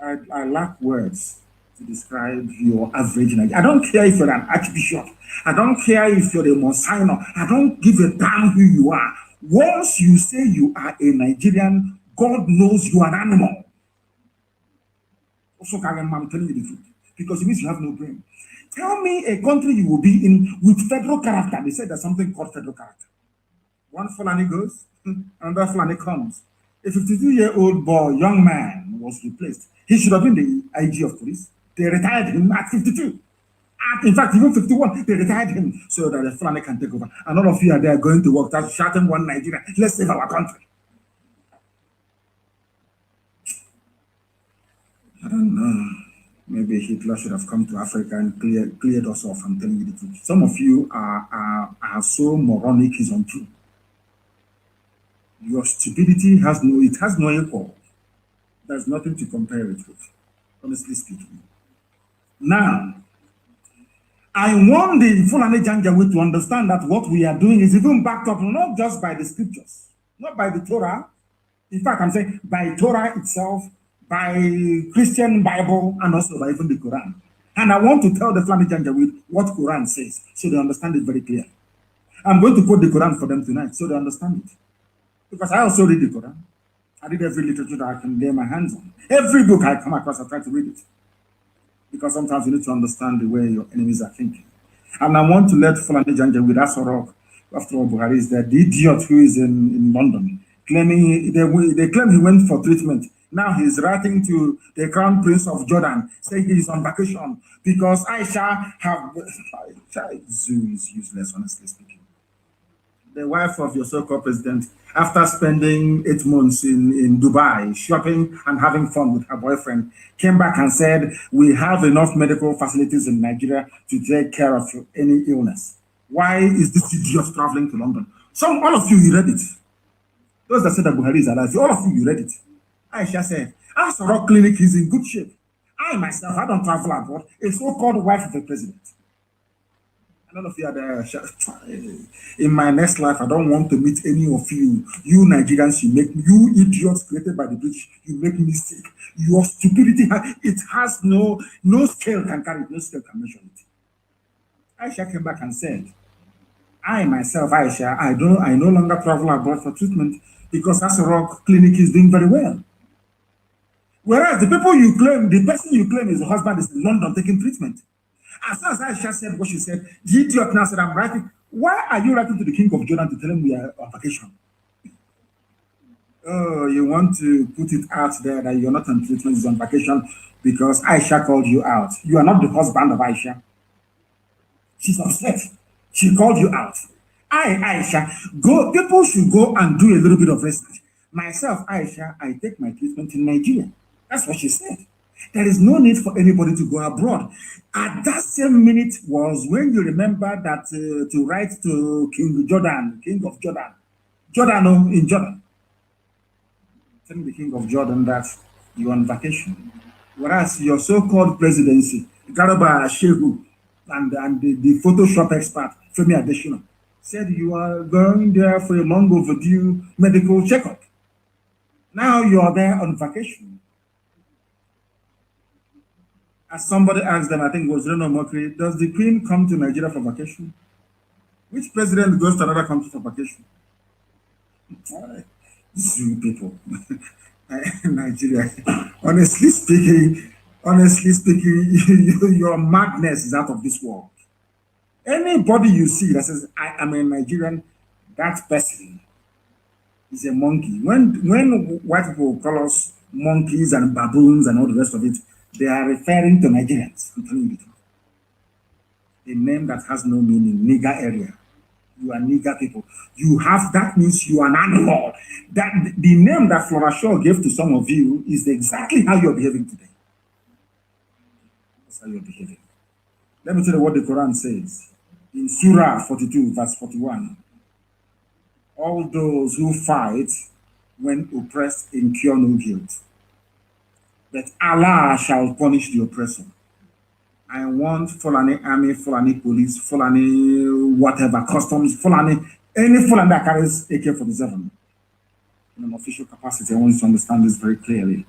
I lack words to describe your average Nigerian. I don't care if you're an archbishop. I don't care if you're a Monsignor. I don't give a damn who you are. Once you say you are a Nigerian, God knows you are an animal. Also, I'm telling you the truth, because it means you have no brain. Tell me a country you will be in with federal character. They said there's something called federal character. One Fulani goes, another Fulani comes. A 52-year-old boy, young man, was replaced. He should have been the IG of police. They retired him at 52. In fact, even 51, they retired him so that the Fulani can take over. And all of you are there going to work, that's shouting one Nigeria. Let's save our country. I don't know. Maybe Hitler should have come to Africa and cleared us off. I'm telling you the truth. Some of you are so moronic, it's untrue. Your stupidity has no equal. There's nothing to compare it with, honestly speaking. Now, I want the Fulani Janjaweed to understand that what we are doing is even backed up not just by the scriptures, not by the Torah. In fact, I'm saying by Torah itself, by Christian Bible, and also by even the Quran. And I want to tell the Fulani Janjaweed what Quran says, so they understand it very clear. I'm going to quote the Quran for them tonight, so they understand it. Because I also read the Quran. I read every literature that I can lay my hands on. Every book I come across, I try to read it. Because sometimes you need to understand the way your enemies are thinking. And I want to let Fulani Janjaweed Asorok, after all, Buhari is there, the idiot who is in London, claiming they claim he went for treatment. Now he's writing to the Crown Prince of Jordan, saying he's on vacation because Aisha Zoo is useless, honestly speaking. The wife of your so-called president, after spending 8 months in Dubai, shopping and having fun with her boyfriend, came back and said, we have enough medical facilities in Nigeria to take care of any illness. Why is this idiot traveling to London? All of you read it. Those that said that Buhari is alive, all of you read it. Aisha said, Asarok Clinic is in good shape. I myself, I don't travel abroad, a so-called wife of the president. None of you are there. In my next life, I don't want to meet any of you. You Nigerians, you idiots created by the British, you make mistake. Your stupidity, it has no scale can carry it, no scale can measure it. Aisha came back and said, I myself, Aisha, I no longer travel abroad for treatment because Aso Rock Clinic is doing very well. Whereas the people you claim, the person you claim is the husband is in London taking treatment. As soon as Aisha said what she said, the idiot now said, I'm writing. Why are you writing to the king of Jordan to tell him we are on vacation? Oh, you want to put it out there that you're not on treatment, you're on vacation because Aisha called you out. You are not the husband of Aisha. She's upset. She called you out. Aisha, go. People should go and do a little bit of research. Myself, Aisha, I take my treatment in Nigeria. That's what she said. There is no need for anybody to go abroad. At that same minute was when you remember that to write to King Jordan, King of Jordan, Jordan in Jordan, telling the King of Jordan that you're on vacation. Whereas your so-called presidency, Garaba Shehu, and the Photoshop expert, Femi Adesina, said you are going there for a long overdue medical checkup. Now you're there on vacation. As somebody asked them, I think it was Reno Mokri, does the Queen come to Nigeria for vacation? Which president goes to another country for vacation? Zoo people. Nigeria. Honestly speaking, your madness is out of this world. Anybody you see that says, I am a Nigerian, that person is a monkey. When white people call us monkeys and baboons and all the rest of it, they are referring to Nigerians. I'm telling you the truth. A name that has no meaning, nigger area. You are nigger people. You have, that means you are an animal. That the name that Flora Shaw gave to some of you is exactly how you're behaving today. That's how you're behaving. Let me tell you what the Quran says. In Surah 42, verse 41. All those who fight when oppressed incur no guilt, but Allah shall punish the oppressor. I want Fulani army, Fulani police, Fulani whatever, customs, Fulani, any Fulani that carries AK-47 in an official capacity. I want you to understand this very clearly.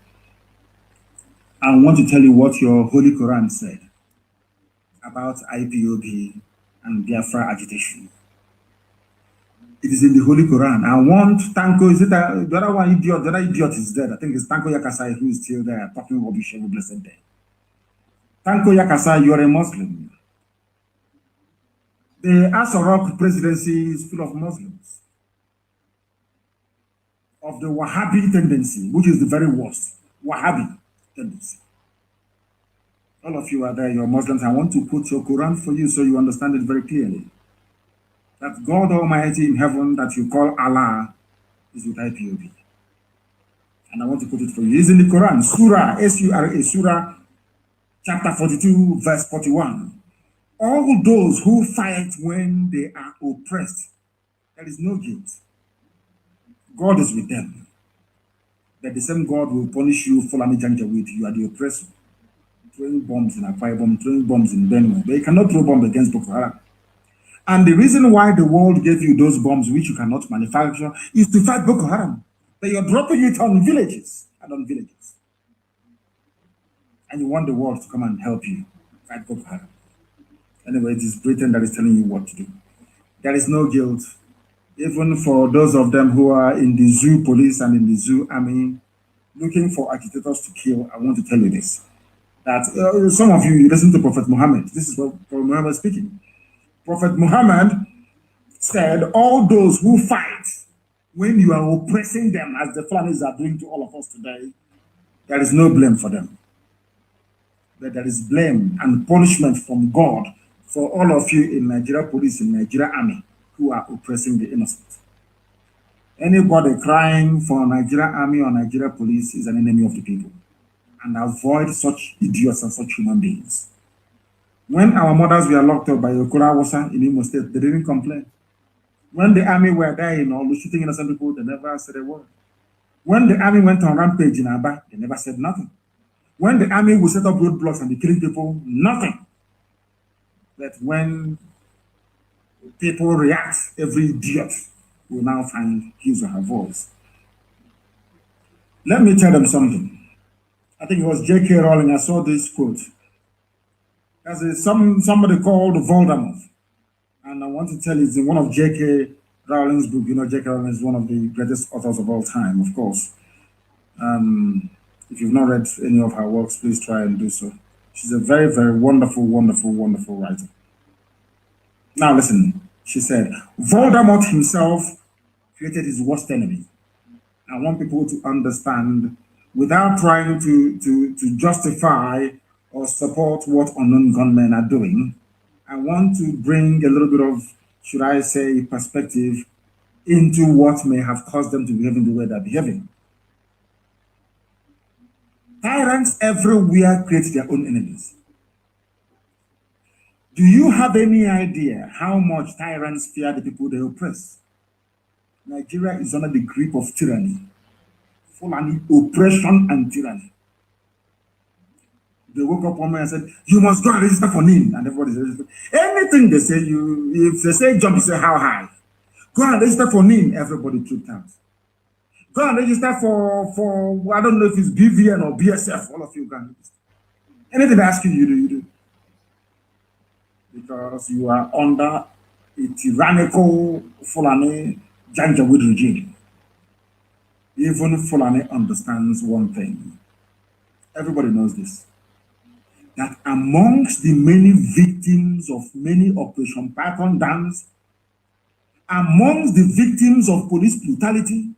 I want to tell you what your Holy Quran said about IPOB and Biafra agitation. It is in the Holy Quran. I want Tanko, is it the other one idiot? The other idiot is dead. I think it's Tanko Yakasai who is still there talking rubbish every blessed day. Tanko Yakasai, you're a Muslim. The Aso Rock presidency is full of Muslims. Of the Wahhabi tendency, which is the very worst. Wahhabi tendency. All of you are there, you're Muslims. I want to put your Quran for you so you understand it very clearly. That God Almighty in heaven that you call Allah is with IPOB. And I want to put it for you. It's in the Quran, Surah, S-U-R-A, Surah, chapter 42, verse 41. All those who fight when they are oppressed, there is no guilt. God is with them. That the same God will punish you, Fulani Janjaweed. You are the oppressor. Throwing bombs in Akwa Ibom, throwing bombs in Benue. But you cannot throw bombs against Boko Haram. And the reason why the world gave you those bombs which you cannot manufacture is to fight Boko Haram. But you're dropping it on villages and on villages. And you want the world to come and help you fight Boko Haram. Anyway, it is Britain that is telling you what to do. There is no guilt, even for those of them who are in the zoo police and in the zoo army looking for agitators to kill. I want to tell you this, that some of you listen to Prophet Muhammad. This is what Prophet Muhammad speaking. Prophet Muhammad said, all those who fight when you are oppressing them, as the Fulanis are doing to all of us today, there is no blame for them. But there is blame and punishment from God for all of you in Nigeria police, in Nigeria army, who are oppressing the innocent. Anybody crying for Nigeria army or Nigeria police is an enemy of the people. And avoid such idiots and such human beings. When our mothers were locked up by Okura Awusa in Imo State, they didn't complain. When the army were dying or shooting innocent people, they never said a word. When the army went on rampage in Aba, they never said nothing. When the army would set up roadblocks and be killing people, nothing. But when people react, every idiot will now find his or her voice. Let me tell them something. I think it was J.K. Rowling. I saw this quote. Somebody called Voldemort And I want to tell you, it's in one of J.K. Rowling's book. You know, J.K. Rowling is one of the greatest authors of all time, of course. If you've not read any of her works, please try and do so. She's a very, very wonderful, wonderful, wonderful writer. Now, listen, she said, Voldemort himself created his worst enemy. I want people to understand without trying to justify or support what unknown gunmen are doing. I want to bring a little bit of, should I say, perspective into what may have caused them to behave in the way they're behaving. Tyrants everywhere create their own enemies. Do you have any idea how much tyrants fear the people they oppress? Nigeria is under the grip of tyranny, full oppression and tyranny. They woke up one morning and said, you must go and register for NIN. And everybody's registered. Anything they say, if they say jump, you say how high. Go and register for NIN. Everybody trooped out. Go and register for I don't know if it's BVN or BSF. All of you can register. Anything they ask you, you do. Because you are under a tyrannical Fulani Janjaweed regime. Even Fulani understands one thing. Everybody knows this. That amongst the many victims of many Operation Python dams, amongst the victims of police brutality,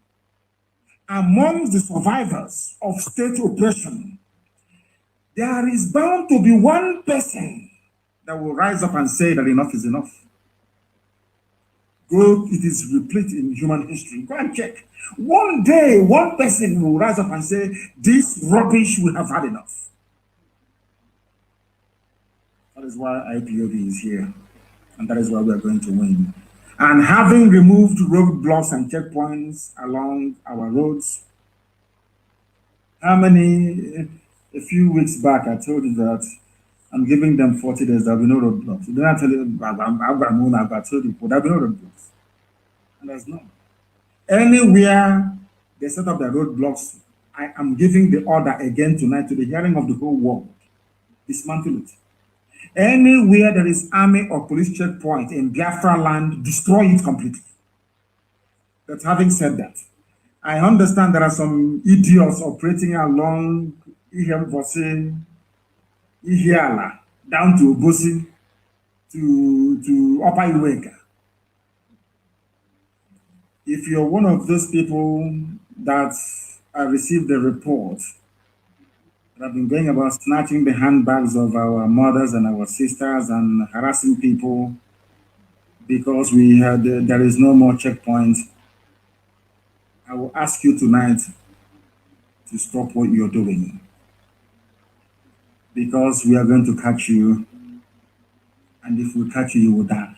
amongst the survivors of state oppression, there is bound to be one person that will rise up and say that enough is enough. Go, it is replete in human history. Go and check. One day, one person will rise up and say, this rubbish, we have had enough. That is why IPOB is here. And that is why we are going to win. And having removed roadblocks and checkpoints along our roads, a few weeks back, I told you that I'm giving them 40 days, there'll be no roadblocks. Then I tell you, I've told you, there'll be no roadblocks. And there's none. Anywhere they set up their roadblocks, I am giving the order again tonight to the hearing of the whole world. Dismantle it. Anywhere there is army or police checkpoint in Biafra land, destroy it completely. But having said that, I understand there are some idiots operating along Ihemvose, Ihiala, down to Obosi, to Upper Iweka. If you're one of those people that received the report that have been going about snatching the handbags of our mothers and our sisters and harassing people because there is no more checkpoint, I will ask you tonight to stop what you're doing, because we are going to catch you, and if we catch you, you will die.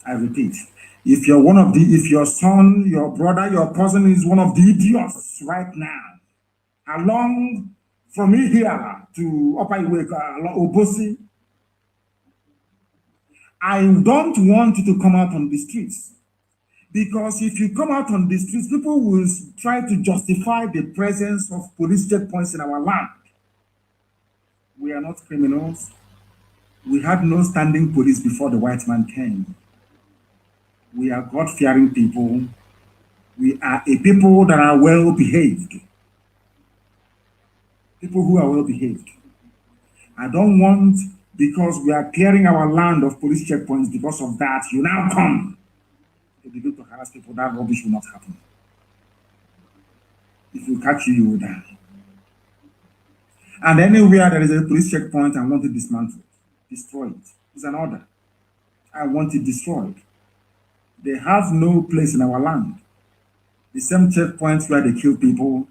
I repeat, if your son, your brother, your cousin is one of the idiots right now, along from here to Upper Iweka, Obosi, I don't want you to come out on the streets. Because if you come out on the streets, people will try to justify the presence of police checkpoints in our land. We are not criminals. We had no standing police before the white man came. We are God-fearing people. We are a people that are well-behaved. People who are well-behaved. I don't want, because we are clearing our land of police checkpoints, because of that, you now come to begin to harass people. That rubbish will not happen. If we catch you, you will die. And anywhere there is a police checkpoint, I want it dismantled, destroy it. It's an order. I want it destroyed. They have no place in our land. The same checkpoints where they kill people.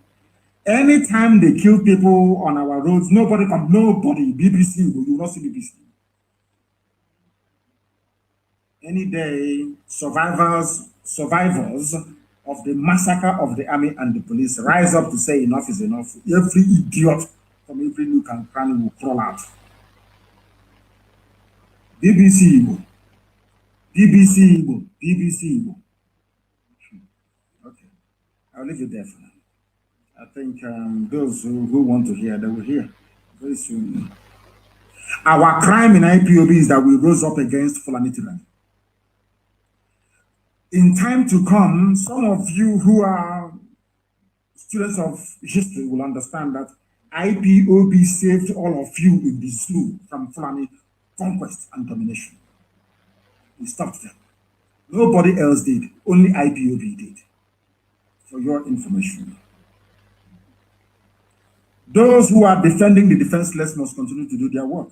Anytime they kill people on our roads, nobody, BBC, you will not see BBC. Any day, survivors of the massacre of the army and the police rise up to say enough is enough. Every idiot from every nook and cranny will crawl out. BBC Igbo. BBC Igbo. BBC Igbo. Okay, I'll leave it there for now. I think those who want to hear, they will hear very soon. Our crime in IPOB is that we rose up against Fulani tyranny. In time to come, some of you who are students of history will understand that IPOB saved all of you in the zoo from Fulani conquest and domination. We stopped them. Nobody else did. Only IPOB did. For your information. Those who are defending the defenseless must continue to do their work.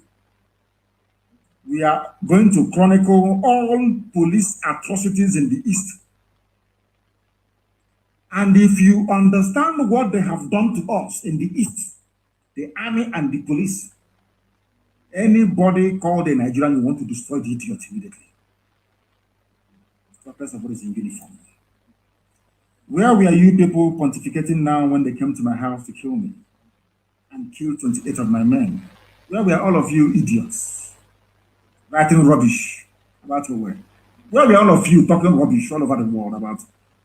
We are going to chronicle all police atrocities in the East. And if you understand what they have done to us in the East, the army and the police, anybody called a Nigerian, you want to destroy the idiot immediately. The first of all is in uniform. Where were you people pontificating now when they came to my house to kill me and kill 28 of my men? Where were all of you idiots writing rubbish about your way? Where were all of you talking rubbish all over the world about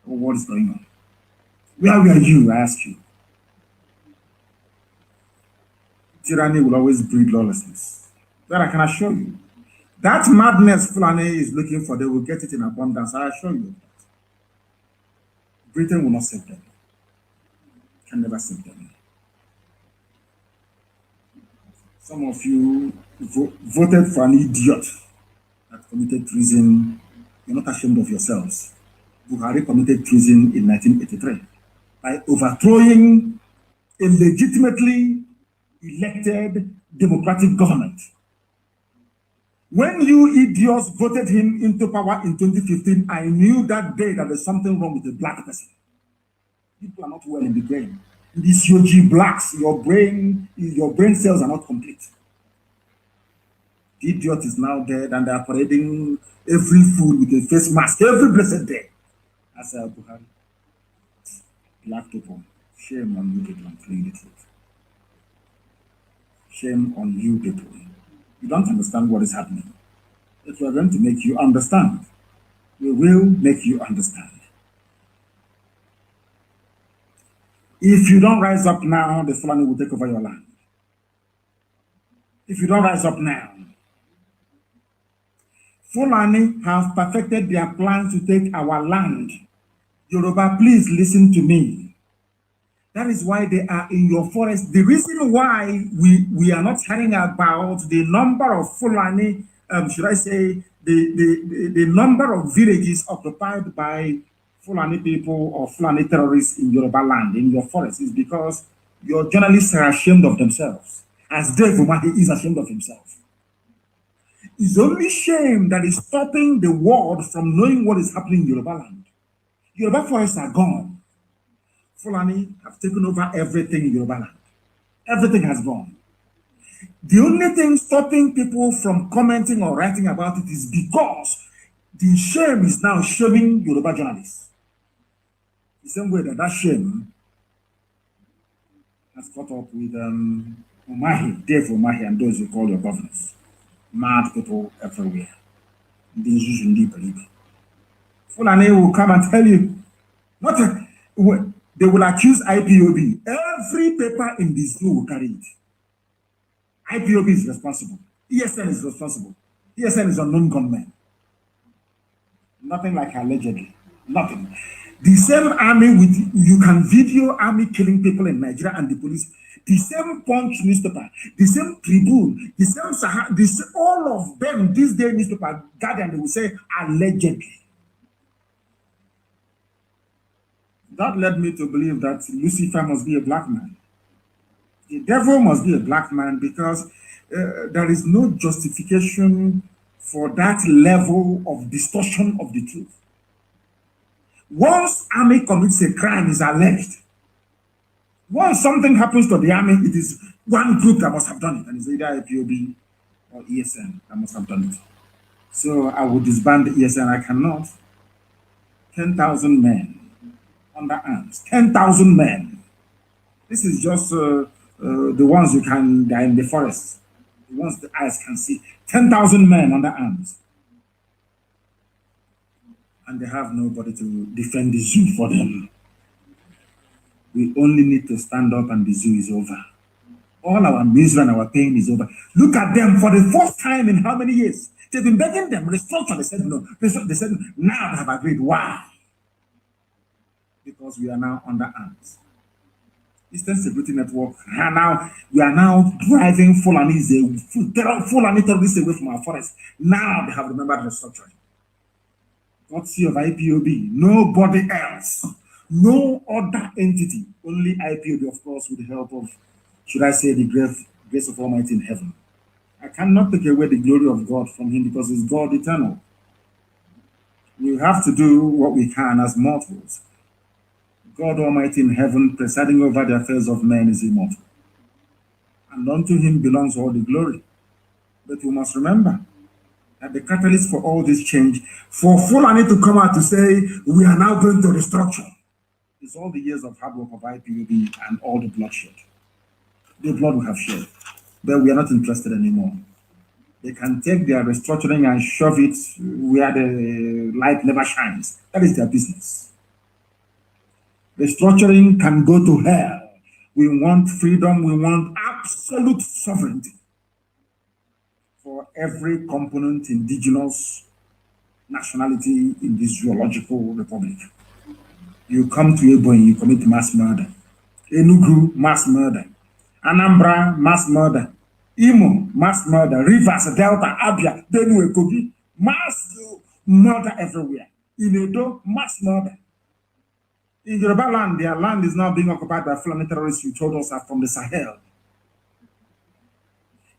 what is going on? Where were you, I ask you? Tyranny will always breed lawlessness. That I can assure you. That madness Fulani is looking for, they will get it in abundance, I assure you. Britain will not save them. Can never save them. Some of you voted for an idiot that committed treason. You're not ashamed of yourselves. Buhari committed treason in 1983 by overthrowing a legitimately elected democratic government. When you idiots voted him into power in 2015, I knew that day that there's something wrong with the black person. People are not well in the brain. These UG blacks, your brain cells are not complete. The idiot is now dead and they are parading every fool with a face mask every blessed day. I said, Buhari, black people, shame on you people, I'm telling the truth. Shame on you people. You don't understand what is happening. If we are going to make you understand, we will make you understand. If you don't rise up now, the Fulani will take over your land. If you don't rise up now, Fulani have perfected their plan to take our land. Yoruba, please listen to me. That is why they are in your forest. The reason why we are not hearing about the number of Fulani, should I say, the number of villages occupied by Fulani people or Fulani terrorists in Yoruba land, in your forest, is because your journalists are ashamed of themselves, as Dave Umahi is ashamed of himself. It's only shame that is stopping the world from knowing what is happening in Yoruba land. Yoruba forests are gone. Fulani have taken over everything in Yoruba land. Everything has gone. The only thing stopping people from commenting or writing about it is because the shame is now shaming Yoruba journalists. The same way that shame has caught up with Umahi, Dave Umahi, and those you call your governors. Mad people everywhere. Fulani will come and tell you, they will accuse IPOB. Every paper in this zoo will carry it. IPOB is responsible. ESN is responsible. ESN is unknown gunmen. Nothing like allegedly. Nothing. The same army you can video army killing people in Nigeria and the police. The same Punch newspaper, the same Tribune, the same Sahara, all of them, this day newspaper, Guardian, they will say allegedly. That led me to believe that Lucifer must be a black man. The devil must be a black man because there is no justification for that level of distortion of the truth. Once army commits a crime, is alleged. Once something happens to the army, it is one group that must have done it, and it's either IPOB or ESN that must have done it. So I would disband the ESN. I cannot. 10,000 men under arms. 10,000 men. This is just the ones they are in the forest. The ones the eyes can see. 10,000 men under arms. And they have nobody to defend the zoo for them. We only need to stand up and the zoo is over. All our misery and our pain is over. Look at them for the first time in how many years? They've been begging them, restructure. They said no. They said, now they have agreed. Why? Because we are now under arms. Eastern Security Network, and now we are now driving Fulani terrorists away from our forest. Now they have remembered restructuring. Courtesy of IPOB, nobody else, no other entity, only IPOB, of course, with the help of, should I say, the grace of Almighty in heaven. I cannot take away the glory of God from him because he's God eternal. We have to do what we can as mortals. God Almighty in heaven, presiding over the affairs of men, is immortal. And unto him belongs all the glory. But we must remember that the catalyst for all this change, for Fulani to come out to say, we are now going to restructure, is all the years of hard work of IPOB and all the bloodshed. The blood we have shed. But we are not interested anymore. They can take their restructuring and shove it where the light never shines. That is their business. Restructuring can go to hell. We want freedom. We want absolute sovereignty for every component indigenous nationality in this geological republic. You come to Ebonyi, you commit mass murder. Enugu, mass murder. Anambra, mass murder. Imo, mass murder. Rivers, Delta, Abia, Benue, Kogi, mass murder everywhere. In Edo, mass murder. In Yoruba land, their land is now being occupied by Fulani terrorists you told us are from the Sahel.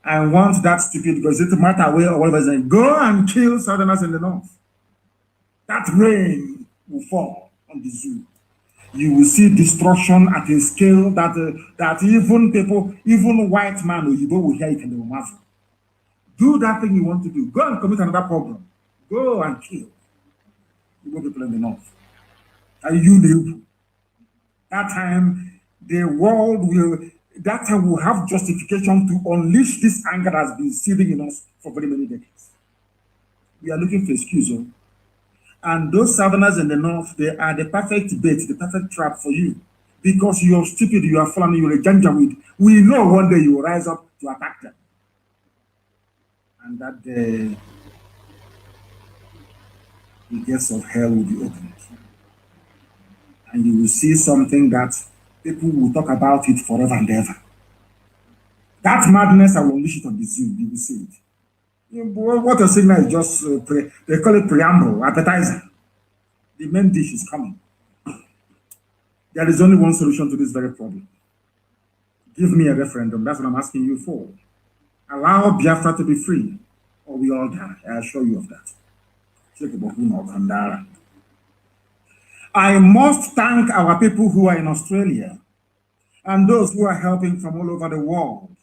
And once that stupid goes into matter way or whatever, go and kill Southerners in the north. That rain will fall on the zoo. You will see destruction at a scale that even people, even white man or Yibo will hear it and they will marvel. Do that thing you want to do. Go and commit another problem. Go and kill Yibo people in the north. And you live. That time, the world will have justification to unleash this anger that has been seething in us for very many decades. We are looking for excuse. And those southerners in the north, they are the perfect bait, the perfect trap for you. Because you are stupid, you are fallen, you are a janjaweed. We know one day you will rise up to attack them. And that day, the gates of hell will be opened. And you will see something that people will talk about it forever and ever. That madness, I will unleash it on the Zoom, you will see it. What a signal is just, they call it preamble, appetizer. The main dish is coming. There is only one solution to this very problem. Give me a referendum, that's what I'm asking you for. Allow Biafra to be free, or we all die. I assure you of that. I must thank our people who are in Australia and those who are helping from all over the world,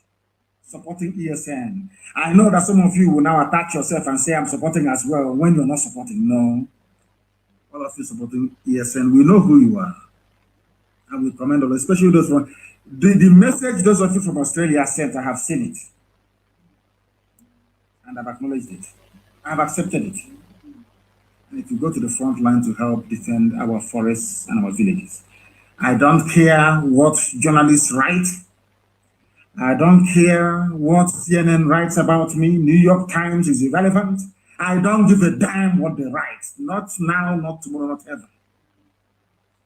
supporting ESN. I know that some of you will now attach yourself and say, I'm supporting as well, when you're not supporting. No. All of you supporting ESN, we know who you are. And we commend all, especially those from the message those of you from Australia sent, I have seen it. And I've acknowledged it. I've accepted it. And if you go to the front line to help defend our forests and our villages, I don't care what journalists write. I don't care what CNN writes about me. New York Times is irrelevant. I don't give a damn what they write. Not now, not tomorrow, not ever.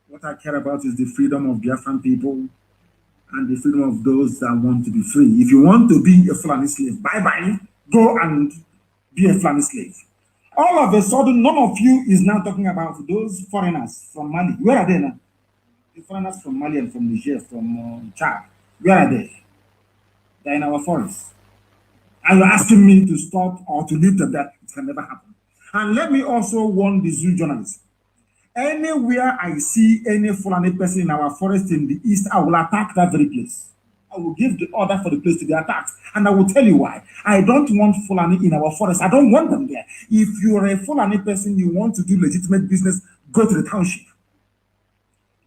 What I care about is the freedom of Biafran people and the freedom of those that want to be free. If you want to be a Fulani slave, bye-bye, go and be a Fulani slave. All of a sudden, none of you is now talking about those foreigners from Mali. Where are they now? The foreigners from Mali and from Niger, from Chad. Where are they? They're in our forests. And you're asking me to stop or to leave them there. It can never happen. And let me also warn the zoo journalists. Anywhere I see any Fulani person in our forest in the east, I will attack that very place. I will give the order for the place to be attacked. And I will tell you why. I don't want Fulani in our forest. I don't want them there. If you're a Fulani person, you want to do legitimate business, go to the township.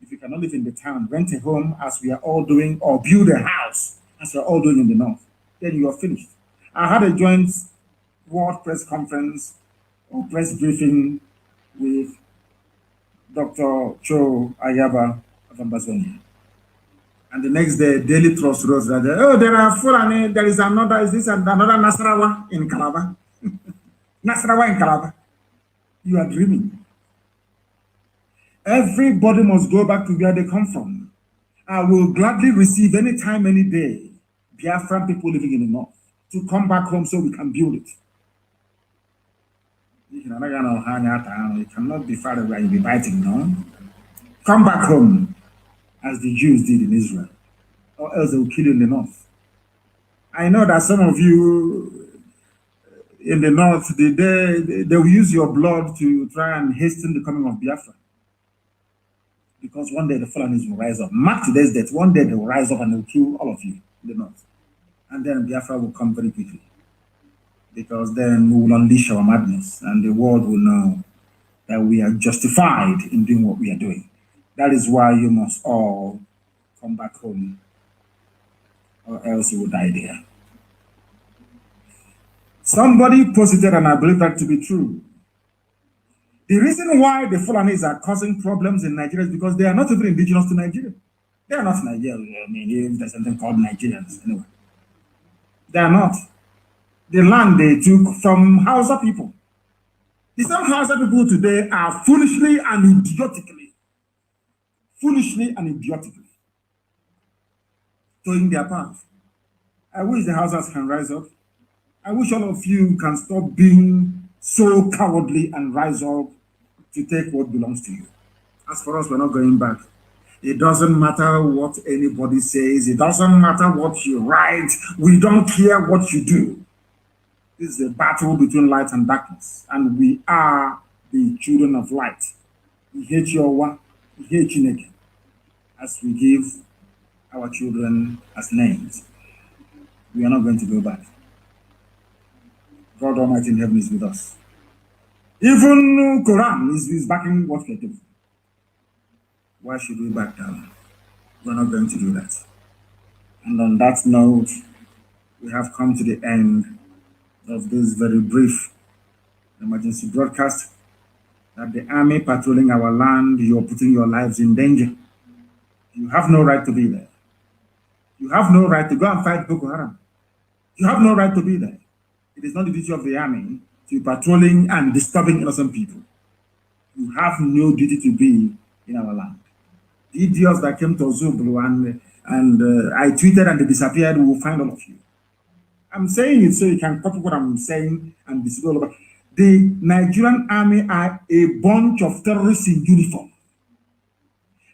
If you cannot live in the town, rent a home as we are all doing, or build a house as we are all doing in the north, then you are finished. I had a joint World Press Conference or press briefing with Dr. Cho Ayaba of Ambazonia. And the next day, Daily Trust wrote that, oh, there are Fulani, there is another, is this another Nasarawa in Calabar? Nasarawa in Calabar. You are dreaming. Everybody must go back to where they come from. I will gladly receive any time, any day, Biafran people living in the north to come back home so we can build it. You cannot be far away and be biting, no? Come back home, as the Jews did in Israel, or else they will kill you in the north. I know that some of you in the north, they will use your blood to try and hasten the coming of Biafra. Because one day the Fulanis will rise up. Mark today's date, one day they will rise up and they will kill all of you in the north. And then Biafra will come very quickly. Because then we will unleash our madness and the world will know that we are justified in doing what we are doing. That is why you must all come back home, or else you will die there. Somebody posted, and I believe that to be true. The reason why the Fulanis are causing problems in Nigeria is because they are not even indigenous to Nigeria. They are not Nigerians. I mean, there's something called Nigerians anyway. They are not. The land they took from Hausa people. The same Hausa people today are foolishly and idiotically towing their path. I wish the Hausas can rise up. I wish all of you can stop being so cowardly and rise up to take what belongs to you. As for us, we're not going back. It doesn't matter what anybody says. It doesn't matter what you write. We don't care what you do. This is a battle between light and darkness. And we are the children of light. We hate Yowa, we hate Chineke, as we give our children as names. We are not going to go back. God Almighty in heaven is with us. Even Quran is backing what we're doing. Why should we back down? We're not going to do that. And on that note, we have come to the end of this very brief emergency broadcast. That the army patrolling our land, you're putting your lives in danger. You have no right to be there. You have no right to go and fight Boko Haram. You have no right to be there. It is not the duty of the army to be patrolling and disturbing innocent people. You have no duty to be in our land. The idiots that came to Zublu and I tweeted and they disappeared, we will find all of you. I'm saying it so you can copy what I'm saying and display all over. The Nigerian army are a bunch of terrorists in uniform.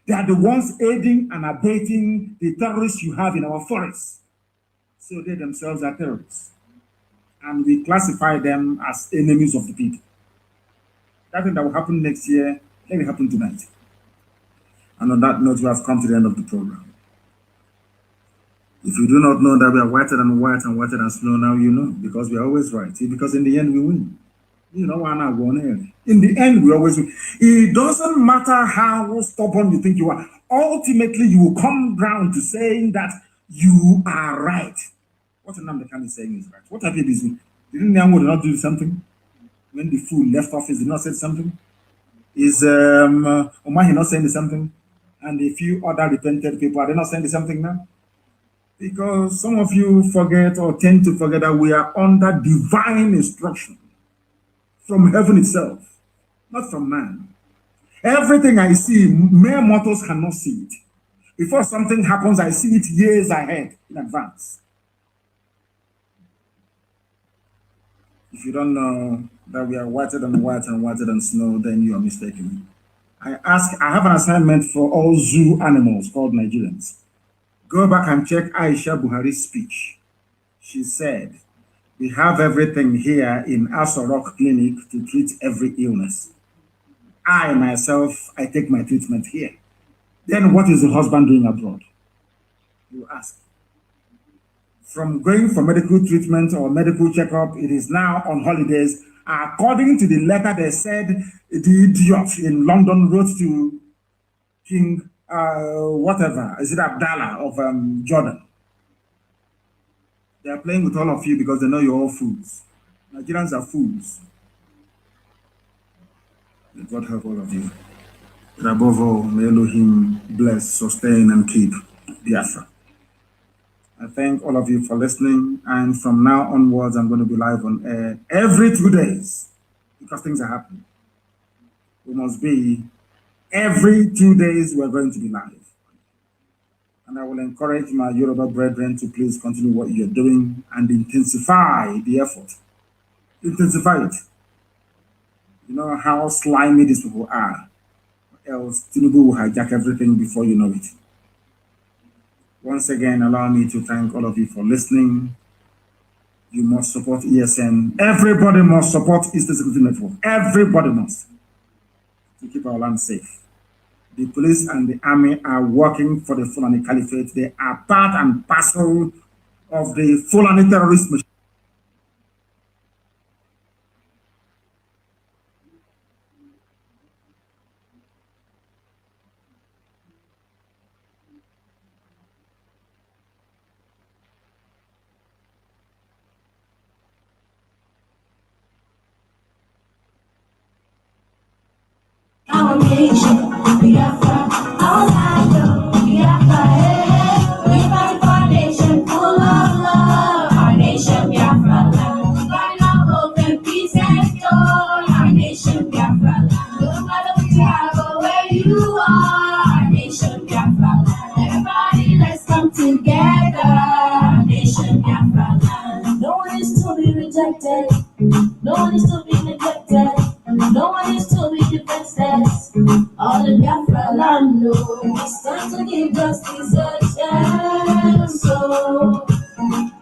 They are the ones aiding and abating the terrorists you have in our forests. So they themselves are terrorists. And we classify them as enemies of the people. That thing that will happen next year, let it happen tonight. And on that note, we have come to the end of the program. If you do not know that we are whiter than white and whiter than snow, now you know, because we are always right. See, because in the end, we win. You know, in the end, we always win. It doesn't matter how stubborn you think you are. Ultimately, you will come round to saying that you are right. What Nnamdi Kanu is saying is right. What have you been? Didn't Nyango not do something? When the fool left office, did not say something? Is Umahi not saying something? And a few other repented people, are they not saying something now? Because some of you forget or tend to forget that we are under divine instruction from heaven itself, not from man. Everything I see, mere mortals cannot see it. Before something happens, I see it years ahead in advance. If you don't know that we are whiter than white and whiter than snow, then you are mistaken. I have an assignment for all zoo animals called Nigerians. Go back and check Aisha Buhari's speech. She said, we have everything here in Aso Rock Clinic to treat every illness. I myself, I take my treatment here. Then what is the husband doing abroad? You ask. From going for medical treatment or medical checkup, it is now on holidays. According to the letter they said, the idiot in London wrote to King whatever, is it Abdallah of Jordan? They are playing with all of you because they know you're all fools. Nigerians are fools. May God help all of you. But above all, may Elohim bless, sustain, and keep Biafra. I thank all of you for listening, and from now onwards, I'm going to be live on air every 2 days because things are happening. We must be every 2 days, we're going to be live. And I will encourage my Yoruba brethren to please continue what you're doing and intensify the effort. Intensify it. You know how slimy these people are, else Tinubu will hijack everything before you know it. Once again, allow me to thank all of you for listening. You must support ESN. Everybody must support Eastern Security Network. Everybody must, to keep our land safe. The police and the army are working for the Fulani Caliphate. They are part and parcel of the Fulani terrorist machine. Our nation, Biafra, our land, Biafra, we fight for our nation full of love. Our nation, Biafra, find our hope and peace and joy. Our nation, Biafra, no matter what you have or where you are. Our nation, Biafra, everybody let's come together. Our nation, Biafra, no one is to be rejected, no one is to be neglected. No one is to be defenseless. All the Biafra land know it's time to give justice a chance. So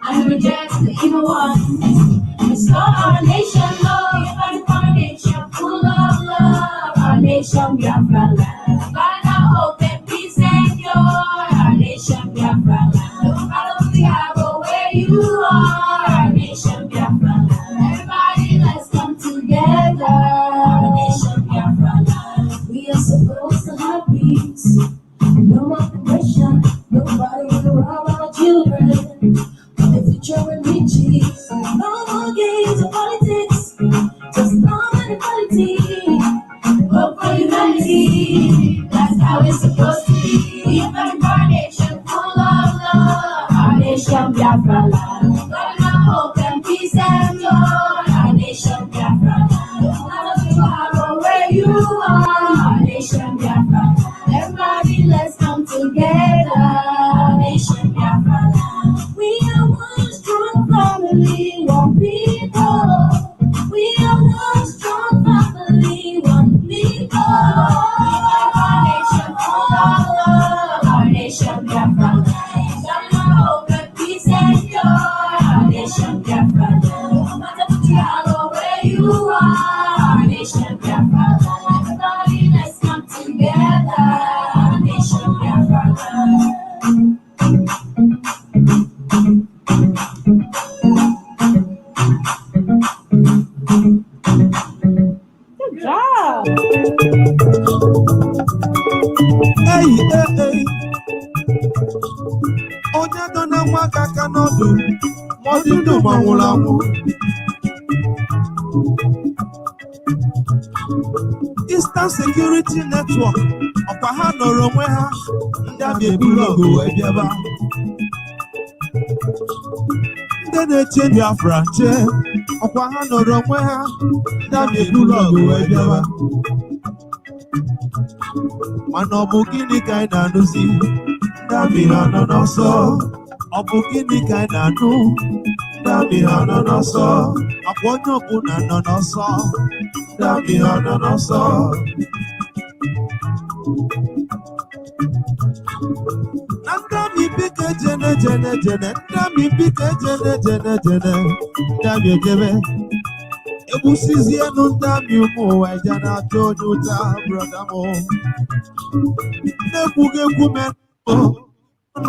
I reject the evil one. Restore our nation, Lord. Fight for our nation full of love. Our nation, Biafra land. Find our hope and peace and joy. Our nation, Biafra land. No matter what we have or where you are. Our nation, Biafra land. Everybody, let's come together. We are supposed to have peace, no occupation, nobody will rob our children. The future will be peace. No more games of politics, just love and equality. Hope for humanity, that's how it's supposed to be. We are fighting for our nation full of love. Our nation, Biafra land. Fighting our hope and peace and joy. Our nation, Biafra land. No matter who you are or where you are. Nation Biafra, everybody let's come together. Nation Biafra, we are one strong family, one people. We are one strong family, one people. Our nation full of love. Our nation Biafra, got our hope and peace and joy. Our nation Biafra, no matter what you are or where you are. Our nation Biafra, everybody let's come together. Nation Biafra. Good job. Hey, hey, hey. Onye nọ na nwa aka n'ọdụ ma ọ dị ndụ ma ọ nwụrụ anwụ. Eastern Security Network ọkwa ha nọrọ onwe ha ndị a ga-eburu ọgụ wee bịaba. Ndị na-eche Biafra chee ọkwa ha nọrọ onwe ha ndị a ga-eburu ọgụ wee bịaba. Mana ọ bụ gịnị ka anyị na-anụzi? Ndị amị ha nọ n'ọsọ. Ọ bụ gịnị ka anyị na-anụ? Ndị amị ha nọ n'ọsọ. Akwa onye ọbụla nọ n'ọsọ. Ndị amị ha nọ n'ọsọ. Na ndị amị biko jene jene jene. Ndị amị biko jene jene jene. Ndị amị ejebe. Ebusizienu ndị amị ụmụ ụwa eje na-achọ onye ụta brọda m. Na-ekwughị egwu menụ.